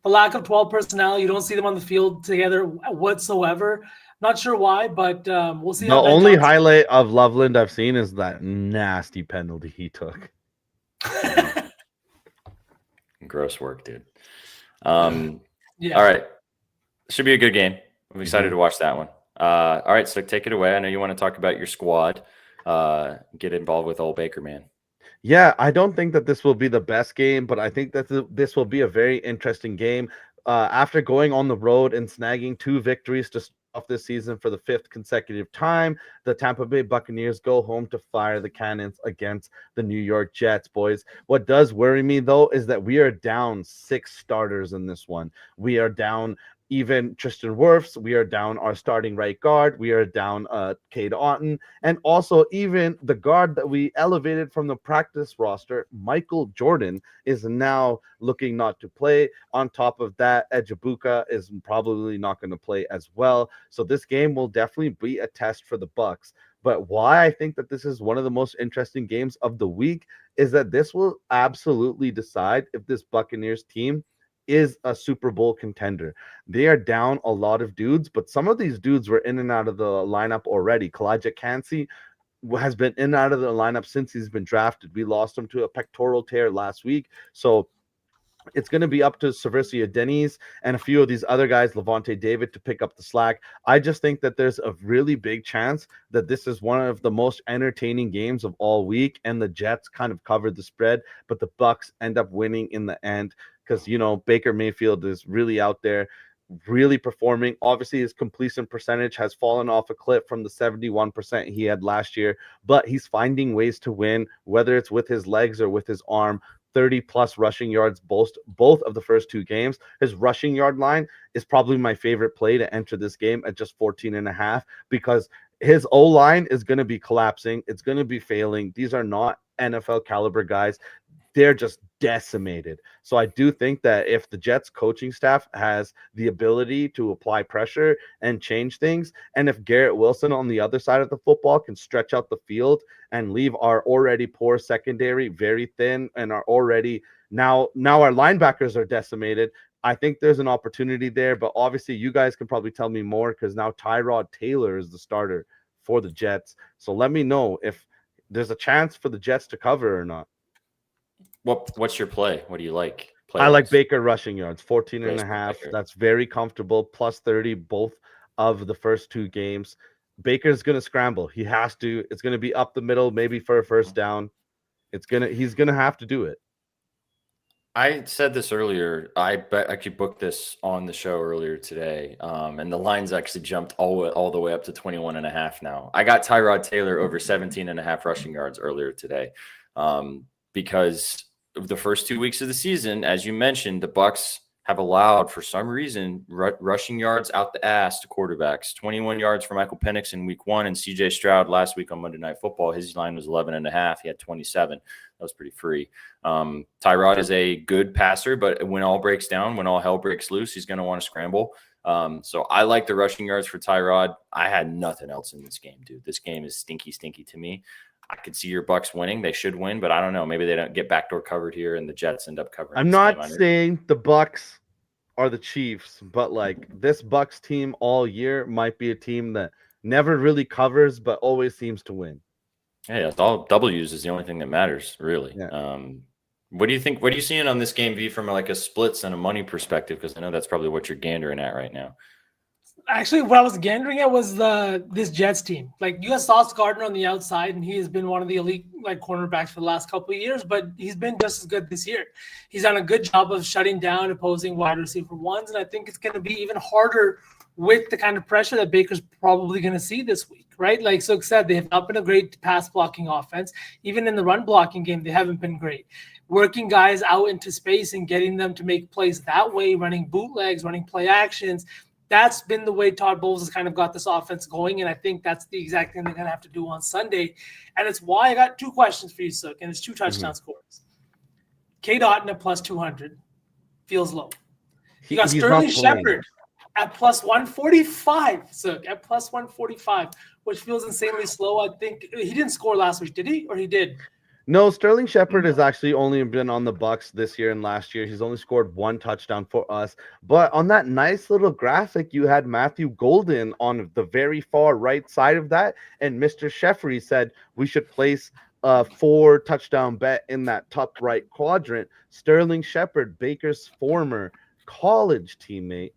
the lack of 12 personnel, you don't see them on the field together whatsoever. Not sure why, but we'll see. The only highlight of Loveland I've seen is that nasty penalty he took. Gross work, dude. Yeah. All right. Should be a good game. I'm excited to watch that one. All right, so take it away. I know you want to talk about your squad. Get involved with old Baker, man. Yeah, I don't think that this will be the best game, but I think that this will be a very interesting game. After going on the road and snagging 2 victories to start off this season for the 5th consecutive time, the Tampa Bay Buccaneers go home to fire the cannons against the New York Jets, boys. What does worry me, though, is that we are down 6 starters in this one. We are down even Tristan Wirfs. We are down our starting right guard. We are down Cade Otton. And also even the guard that we elevated from the practice roster, Michael Jordan, is now looking not to play. On top of that, Ejibuka is probably not going to play as well. So this game will definitely be a test for the Bucks. But why I think that this is one of the most interesting games of the week is that this will absolutely decide if this Buccaneers team is a Super Bowl contender. They are down a lot of dudes, but some of these dudes were in and out of the lineup already. Kalijah Kancey has been in and out of the lineup since he's been drafted. We lost him to a pectoral tear last week. So it's going to be up to Seversio Dennis and a few of these other guys, Levante David, to pick up the slack. I just think that there's a really big chance that this is one of the most entertaining games of all week, and the Jets kind of covered the spread, but the Bucks end up winning in the end because, Baker Mayfield is really out there, really performing. Obviously, his completion percentage has fallen off a cliff from the 71% he had last year, but he's finding ways to win, whether it's with his legs or with his arm. 30-plus rushing yards both of the first 2 games. His rushing yard line is probably my favorite play to enter this game at just 14.5 because his O-line is going to be collapsing. It's going to be failing. These are not NFL caliber guys. They're just decimated. So I do think that if the Jets coaching staff has the ability to apply pressure and change things, and if Garrett Wilson on the other side of the football can stretch out the field and leave our already poor secondary very thin and our already now our linebackers are decimated, I think there's an opportunity there. But obviously you guys can probably tell me more because now Tyrod Taylor is the starter for the Jets. So let me know if there's a chance for the Jets to cover or not. What's your play? What do you like? I like Baker rushing yards, 14.5. That's very comfortable. Plus 30, both of the first 2 games. Baker's going to scramble. He has to. It's going to be up the middle, maybe for a first down. He's going to have to do it. I said this earlier. I actually booked this on the show earlier today, and the lines actually jumped all the way up to 21.5 now. I got Tyrod Taylor over 17.5 rushing yards earlier today, because of the first 2 weeks of the season, as you mentioned, the Bucks have allowed, for some reason, rushing yards out the ass to quarterbacks. 21 yards for Michael Penix in week 1, and CJ Stroud last week on Monday Night Football, his line was 11.5. He had 27. That was pretty free. Tyrod is a good passer, but when all breaks down, when all hell breaks loose, he's going to want to scramble. So I like the rushing yards for Tyrod. I had nothing else in this game, dude. This game is stinky to me. I could see your Bucks winning. They should win, but I don't know. Maybe they don't get backdoor covered here, and the Jets end up covering. I'm not saying the Bucks are the Chiefs, but like this Bucks team all year might be a team that never really covers, but always seems to win. Yeah, it's all W's is the only thing that matters, really. Yeah. What do you think? What are you seeing on this game, V, from like a splits and a money perspective? Because I know that's probably what you're gandering at right now. Actually, what I was gandering at was this Jets team. Like, you have Sauce Gardner on the outside, and he has been one of the elite cornerbacks for the last couple of years, but he's been just as good this year. He's done a good job of shutting down opposing wide receiver ones, and I think it's going to be even harder with the kind of pressure that Baker's probably going to see this week, right? Like Sook said, they have not been a great pass blocking offense. Even in the run blocking game, they haven't been great. Working guys out into space and getting them to make plays that way, running bootlegs, running play actions, That's been the way Todd Bowles has kind of got this offense going, and I think that's the exact thing they're going to have to do on Sunday. And it's why I got 2 questions for you, Sook, and it's 2 touchdown scores. Cade Otton at plus 200 feels low. You got Sterling Shepard at plus 145, Sook, at plus 145, which feels insanely slow. I think he didn't score last week, did he? Or he did? No, Sterling Shepard has actually only been on the Bucks this year and last year. He's only scored 1 touchdown for us. But on that nice little graphic, you had Matthew Golden on the very far right side of that. And Mr. Sheffrey said we should place a 4 touchdown bet in that top right quadrant. Sterling Shepard, Baker's former college teammate,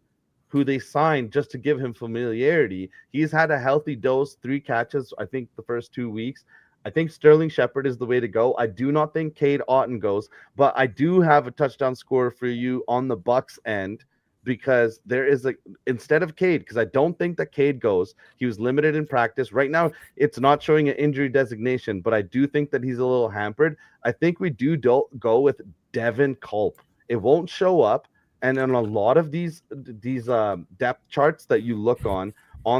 who they signed just to give him familiarity. He's had a healthy dose, 3 catches, I think, the first 2 weeks. I think Sterling Shepard is the way to go. I do not think Cade Otton goes, but I do have a touchdown score for you on the Bucks end, because there is instead of Cade, because I don't think that Cade goes. He was limited in practice. Right now, it's not showing an injury designation, but I do think that he's a little hampered. I think we do go with Devin Culp. It won't show up, and in a lot of these depth charts that you look on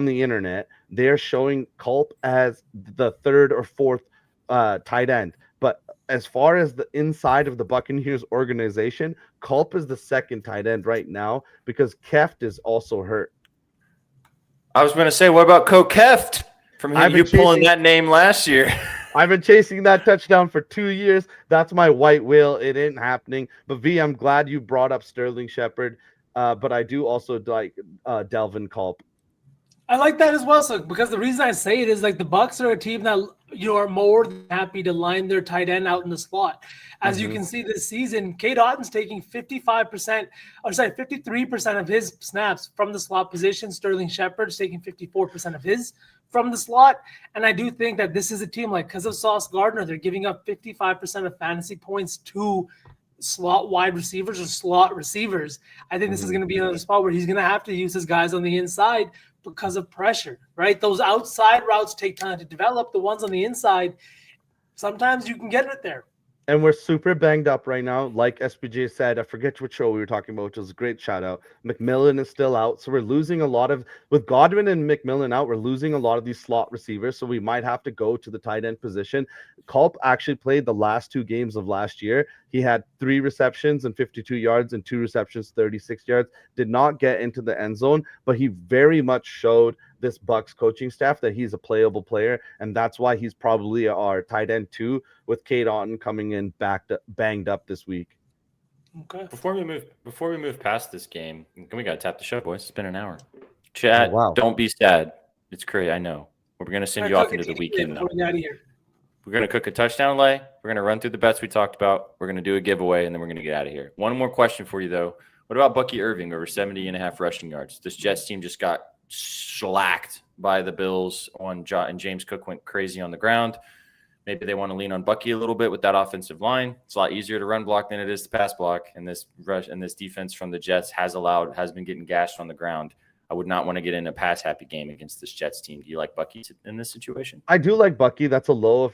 the internet, they're showing Culp as the 3rd or 4th tight end. But as far as the inside of the Buccaneers organization, Culp is the 2nd tight end right now because Keft is also hurt. I was going to say, what about Keft from you pulling that name last year? I've been chasing that touchdown for 2 years. That's my white whale. It ain't happening. But V, I'm glad you brought up Sterling Shepard. But I do also like Delvin Culp. I like that as well, so because the reason I say it is like the Bucks are a team that are more than happy to line their tight end out in the slot. As you can see this season, Cade Otton's taking 53% of his snaps from the slot position. Sterling Shepard's taking 54% of his from the slot. And I do think that this is a team, like, because of Sauce Gardner, they're giving up 55% of fantasy points to slot wide receivers or slot receivers. I think this is going to be another spot where he's going to have to use his guys on the inside because of pressure, right? Those outside routes take time to develop. The ones on the inside, sometimes you can get it there. And we're super banged up right now. Like SPJ said, I forget what show we were talking about, which was a great shout out. McMillan is still out. So we're losing a lot of, with Godwin and McMillan out, we're losing a lot of these slot receivers. So we might have to go to the tight end position. Culp actually played the last 2 games of last year. He had 3 receptions and 52 yards and 2 receptions, 36 yards. Did not get into the end zone, but he very much showed this Bucks coaching staff that he's a playable player, and that's why he's probably our tight end 2, with Cade Otton coming in banged up this week. Okay. Before we move past this game, we gotta tap the show, boys. It's been an hour. Chat, Don't be sad. It's crazy. I know. We're gonna send you off into the weekend now. We're gonna cook a touchdown lay. We're gonna run through the bets we talked about. We're gonna do a giveaway, and then we're gonna get out of here. One more question for you though. What about Bucky Irving over 70.5 rushing yards? This Jets team just got shellacked by the Bills and James Cook went crazy on the ground. Maybe they want to lean on Bucky a little bit with that offensive line. It's a lot easier to run block than it is to pass block. And this defense from the Jets has been getting gashed on the ground. I would not want to get in a pass happy game against this Jets team. Do you like Bucky in this situation? I do like Bucky. That's a low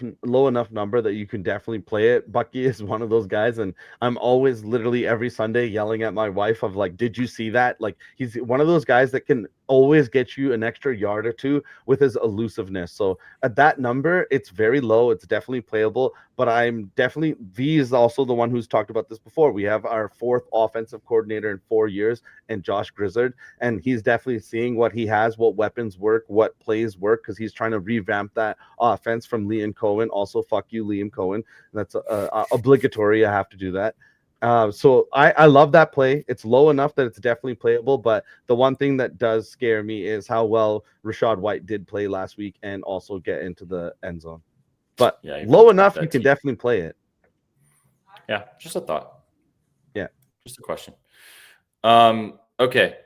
enough number that you can definitely play it. Bucky is one of those guys, and I'm always literally every Sunday yelling at my wife of like, did you see that? Like, he's one of those guys that can always get you an extra yard or 2 with his elusiveness. So at that number, it's very low. It's definitely playable, but V is also the one who's talked about this before. We have our 4th offensive coordinator in 4 years, and Josh Grizzard, and he's definitely seeing what he has, what weapons work, what plays work, because he's trying to revamp that offense from Liam Cohen. Also, fuck you, Liam Cohen. That's obligatory. I have to do that. So I love that play. It's low enough that it's definitely playable, but the one thing that does scare me is how well Rachaad White did play last week and also get into the end zone. But low enough, you can definitely play it. Yeah, just a thought. Yeah. Just a question. Okay.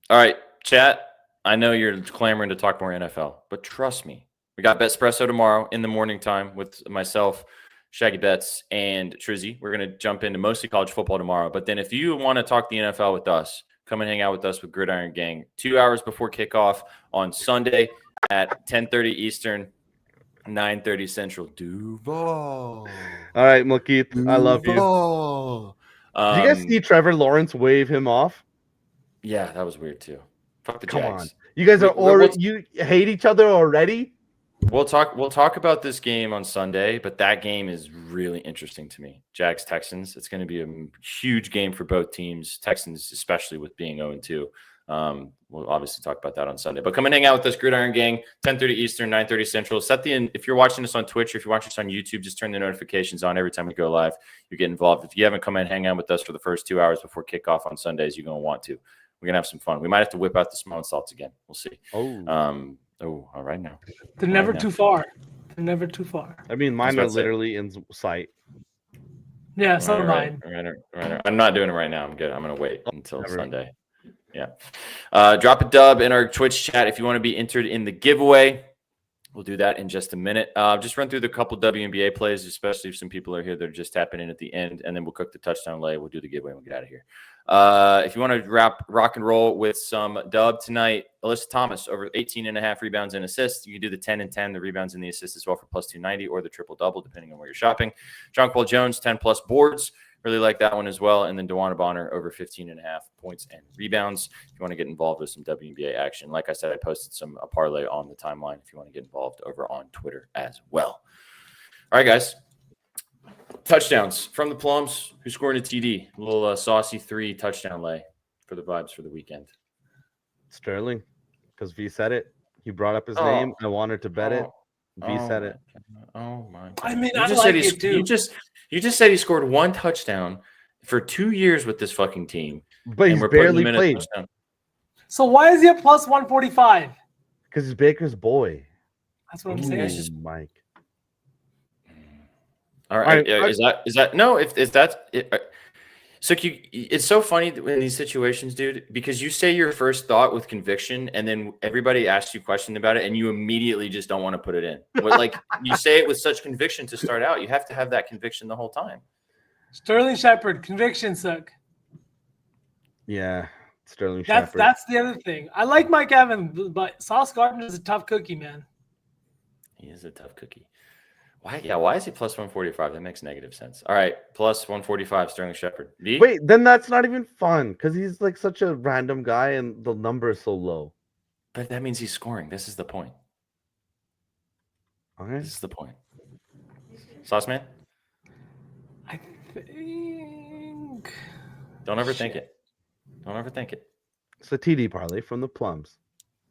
All right, chat. I know you're clamoring to talk more NFL, but trust me, we got Betspresso tomorrow in the morning time with myself, Shaggy Betts, and Trizzy. We're going to jump into mostly college football tomorrow. But then if you want to talk the NFL with us, come and hang out with us with Gridiron Gang 2 hours before kickoff on Sunday at 10:30 Eastern, 9:30 Central. Duval. All right, Malkeith, I love you. Did you guys see Trevor Lawrence wave him off? Yeah, that was weird too. Fuck the Come Jags. on. You guys are We'll already you hate each other already? We'll talk about this game on Sunday, but that game is really interesting to me. Jags Texans. It's going to be a huge game for both teams. Texans, especially with being 0-2. We'll obviously talk about that on Sunday. But come and hang out with us, Gridiron Gang, 10:30 Eastern, 9:30 Central. If you're watching us on Twitch or if you're watching us on YouTube, just turn the notifications on every time we go live. You get involved. If you haven't come and hang out with us for the first 2 hours before kickoff on Sundays, you're going to want to. We're going to have some fun. We might have to whip out the small salts again. We'll see. All right now. They're never too far. They're never too far. I mean, mine are literally in sight. Yeah, so are mine. Right. I'm not doing it right now. I'm good. I'm going to wait until Sunday. Yeah. Drop a dub in our Twitch chat if you want to be entered in the giveaway. We'll do that in just a minute. Just run through the couple WNBA plays, especially if some people are here that are just tapping in at the end, and then we'll cook the touchdown lay. We'll do the giveaway and we'll get out of here. If you want to rock and roll with some dub tonight, Alyssa Thomas over 18.5 rebounds and assists. You can do the 10 and 10, the rebounds and the assists as well for plus 290 or the triple double, depending on where you're shopping. Jonquil Jones, 10 plus boards. Really like that one as well. And then DeWanna Bonner over 15.5 points and rebounds. If you want to get involved with some WNBA action, like I said, I posted a parlay on the timeline if you want to get involved over on Twitter as well. All right, guys. Touchdowns from the Plums. Who scored a TD? A little saucy 3 touchdown lay for the vibes for the weekend. Sterling, because V said it. He brought up his name. I wanted to bet it. V said it. Oh my God. I mean, I like it too. You just said he scored 1 touchdown for 2 years with this fucking team. But he's barely played. So why is he at plus 145? Because he's Baker's boy. That's what I'm saying. Mike. All right. Is that no? If that's it. So it's so funny in these situations, dude, because you say your first thought with conviction, and then everybody asks you a question about it, and you immediately just don't want to put it in. But like you say it with such conviction to start out, you have to have that conviction the whole time. Sterling Shepard, conviction suck. Yeah, Sterling Shepard. That's the other thing. I like Mike Evans, but Sauce Gardner is a tough cookie, man. He is a tough cookie. Why? Yeah. Why is he plus 145? That makes negative sense. All right, plus 145, Sterling Shepard. Wait, then that's not even fun because he's like such a random guy and the number is so low. But that means he's scoring. This is the point. Okay. This is the point. Sauce man? I think. Don't overthink it. Don't overthink it. It's a TD parlay from the Plums.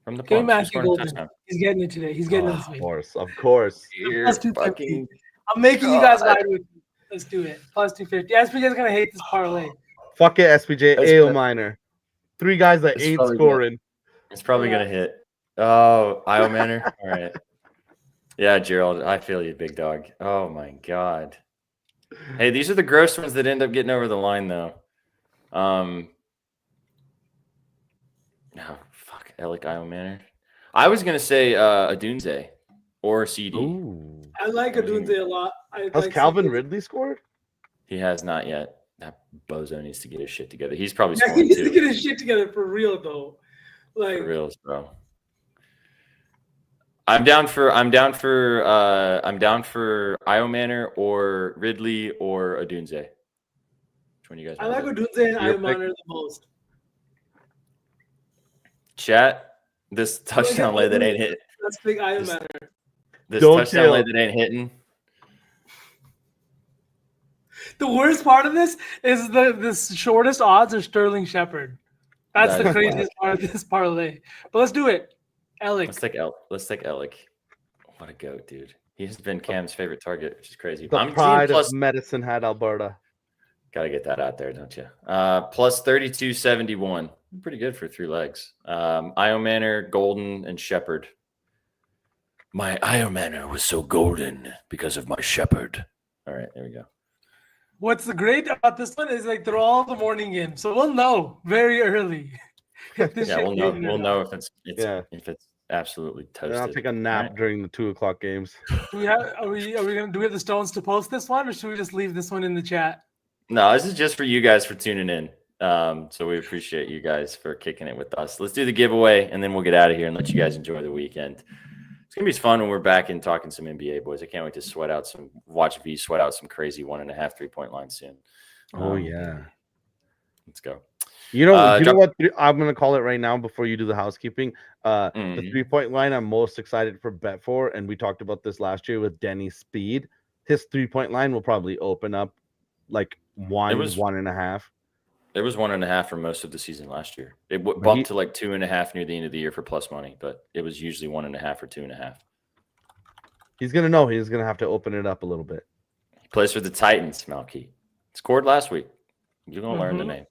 From the Give Plums. Matthew Golden. He's getting it today. He's getting it this week. Of course. I'm making you guys wide with me. Let's do it. Plus 250. SPJ's gonna hate this parlay. Fuck it, SPJ. AO minor. 3 guys that ain't scoring. It's probably gonna hit. Oh, Io Manor. All right. Yeah, Gerald. I feel you, big dog. Oh my God. Hey, these are the gross ones that end up getting over the line, though. Fuck. Alec Io Manor. I was gonna say Adunze or CD. Ooh. I like Adunze a lot. Has Calvin Ridley scored? He has not yet. That bozo needs to get his shit together. He's probably he needs to get his shit together for real, though. Like for reals, bro. I'm down for Io Manor or Ridley or Adunze. Which one you guys? I like Adunze and Io Manor the most. Chat, this touchdown lay that ain't hit. That's big Io Manor. This touchdown lay that ain't hitting. The worst part of this is the shortest odds are Sterling Shepard. That's the craziest part of this parlay. But let's do it. Alec. Let's take Alec. What a goat, dude. He's been Cam's favorite target, which is crazy. The pride of Medicine Hat, Alberta. Gotta get that out there, don't you? Plus 32.71. Pretty good for 3 legs. Io Manor, Golden, and Shepard. My Io Manor was so golden because of my Shepard. All right, there we go. What's the great about this one is like they're all the morning games, so we'll know very early. We'll know if it's absolutely toasted. I'll take a nap during the 2:00 games. Are we gonna do we have the stones to post this one, or should we just leave this one in the chat? No, this is just for you guys for tuning in. So we appreciate you guys for kicking it with us. Let's do the giveaway and then we'll get out of here and let you guys enjoy the weekend. It's gonna be fun when we're back and talking some NBA, boys. I can't wait to watch V sweat out some crazy 1.5 3-point lines soon. Oh yeah. Let's go. You know Drop- what? I'm gonna call it right now before you do the housekeeping. The Mhm. 3-point line I'm most excited for bet for, and we talked about this last year with Denny Speed. His 3-point line will probably open up like one and a half. It was 1.5 for most of the season last year. It But bumped to like 2.5 near the end of the year for plus money, but it was usually 1.5 or 2.5. He's gonna know he's gonna have to open it up a little bit. He plays for the Titans, Malky. Scored last week. You're gonna learn the name.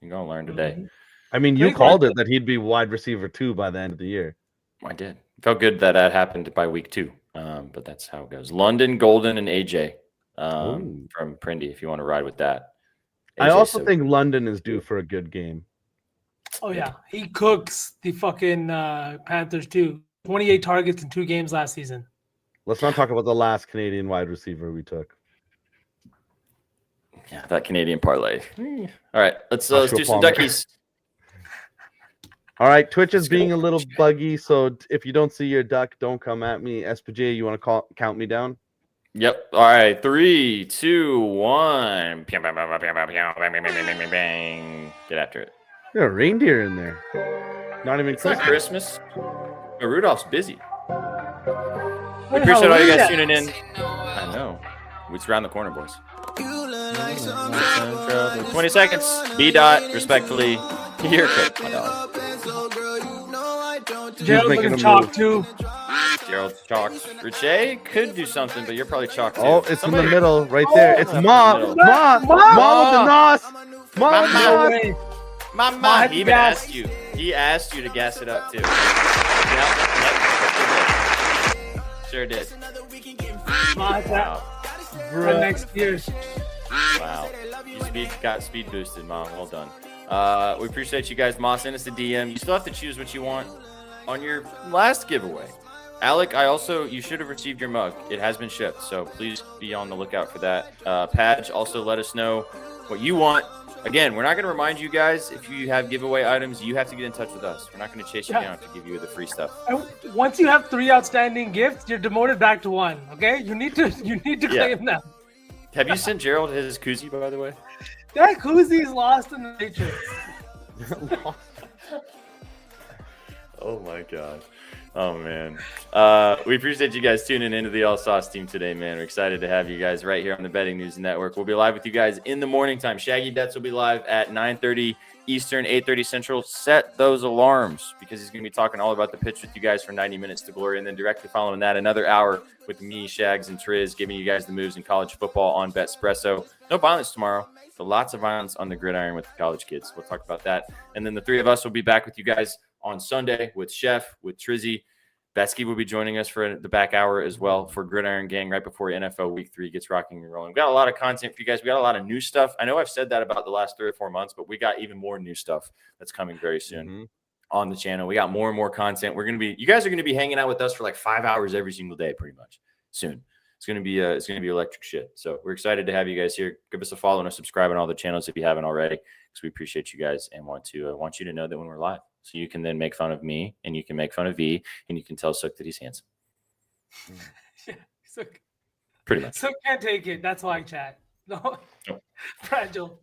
You're gonna learn today. I mean, you called it that he'd be wide receiver 2 by the end of the year. I did. Felt good that happened by week 2. But that's how it goes. London, Golden, and AJ from Prindy, if you want to ride with that. I also think London is due for a good game. Oh, yeah. He cooks the fucking Panthers, too. 28 targets in 2 games last season. Let's not talk about the last Canadian wide receiver we took. Yeah, that Canadian parlay. All right, let's do some duckies. All right, Twitch is being a little buggy, so if you don't see your duck, don't come at me. SPJ, you want to count me down? Yep. All right, 3, 2, 1. Get after it. There's a reindeer in there. Not even It's not Christmas. But Rudolph's busy. We appreciate all you guys tuning in. I know. It's around the corner, boys. 20 seconds. B-Dot, respectfully. Your cook, my dog. Gerald looking chalk, too. Gerald chalk. Richey could do something, but you're probably chalk, too. Oh, it's in the middle, right there. It's Ma with the nos. Mama. He even asked you. He asked you to gas it up, too. Yep. Sure did. Wow. Next year. Wow. You got speed boosted, Mom. Well done. We appreciate you guys. Ma, send us a DM. You still have to choose what you want on your last giveaway. Alec, you should have received your mug. It has been shipped, so please be on the lookout for that. Padge, also let us know what you want. Again, we're not going to remind you guys if you have giveaway items, you have to get in touch with us. We're not going to chase you down to give you the free stuff. Once you have 3 outstanding gifts, you're demoted back to 1. Okay, you need to claim them. Have you sent Gerald his koozie, by the way? That koozie's lost in the matrix. Oh my god. Oh man. We appreciate you guys tuning into the All Sauce team today, man. We're excited to have you guys right here on the Betting News Network. We'll be live with you guys in the morning time. Shaggy Bets will be live at 9:30 Eastern, 8:30 Central. Set those alarms because he's going to be talking all about the pitch with you guys for 90 minutes to glory. And then directly following that, another hour with me, Shags, and Triz, giving you guys the moves in college football on Betspresso. No violence tomorrow, but lots of violence on the gridiron with the college kids. We'll talk about that. And then the 3 of us will be back with you guys on Sunday with Chef, with Trizzy. Betsky will be joining us for the back hour as well for Gridiron Gang right before NFL Week 3 gets rocking and rolling. We got a lot of content for you guys. We got a lot of new stuff. I know I've said that about the last 3 or 4 months, but we got even more new stuff that's coming very soon on the channel. We got more and more content. You guys are going to be hanging out with us for like 5 hours every single day, pretty much soon. It's going to be electric shit. So we're excited to have you guys here. Give us a follow and a subscribe on all the channels if you haven't already, because we appreciate you guys and want you to know that when we're live. So you can then make fun of me, and you can make fun of V, and you can tell Sook that he's handsome. Yeah, Sook. Pretty much. Sook can't take it. That's why, chat. No. Nope. Fragile.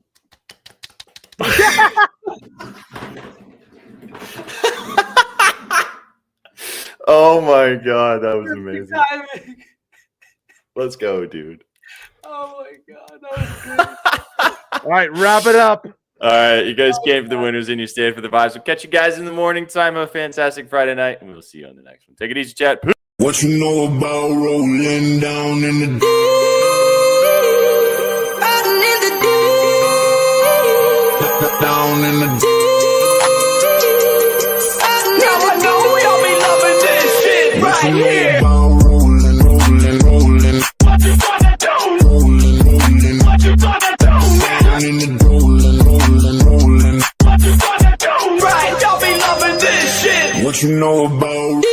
Oh my god, that was amazing. Let's go, dude. Oh my god, that was good. All right, wrap it up. All right, you guys came for the winners and you stayed for the vibes. We'll catch you guys in the morning time. Have a fantastic Friday night, and we'll see you on the next one. Take it easy, chat. What you know about rolling down in the deep? Down in the deep. Now I know y'all be loving this shit right here. Rolling. What you gonna do? Rolling. What you gonna do? Down in the rolling. What you gonna do? Right, y'all be loving this shit. What you know about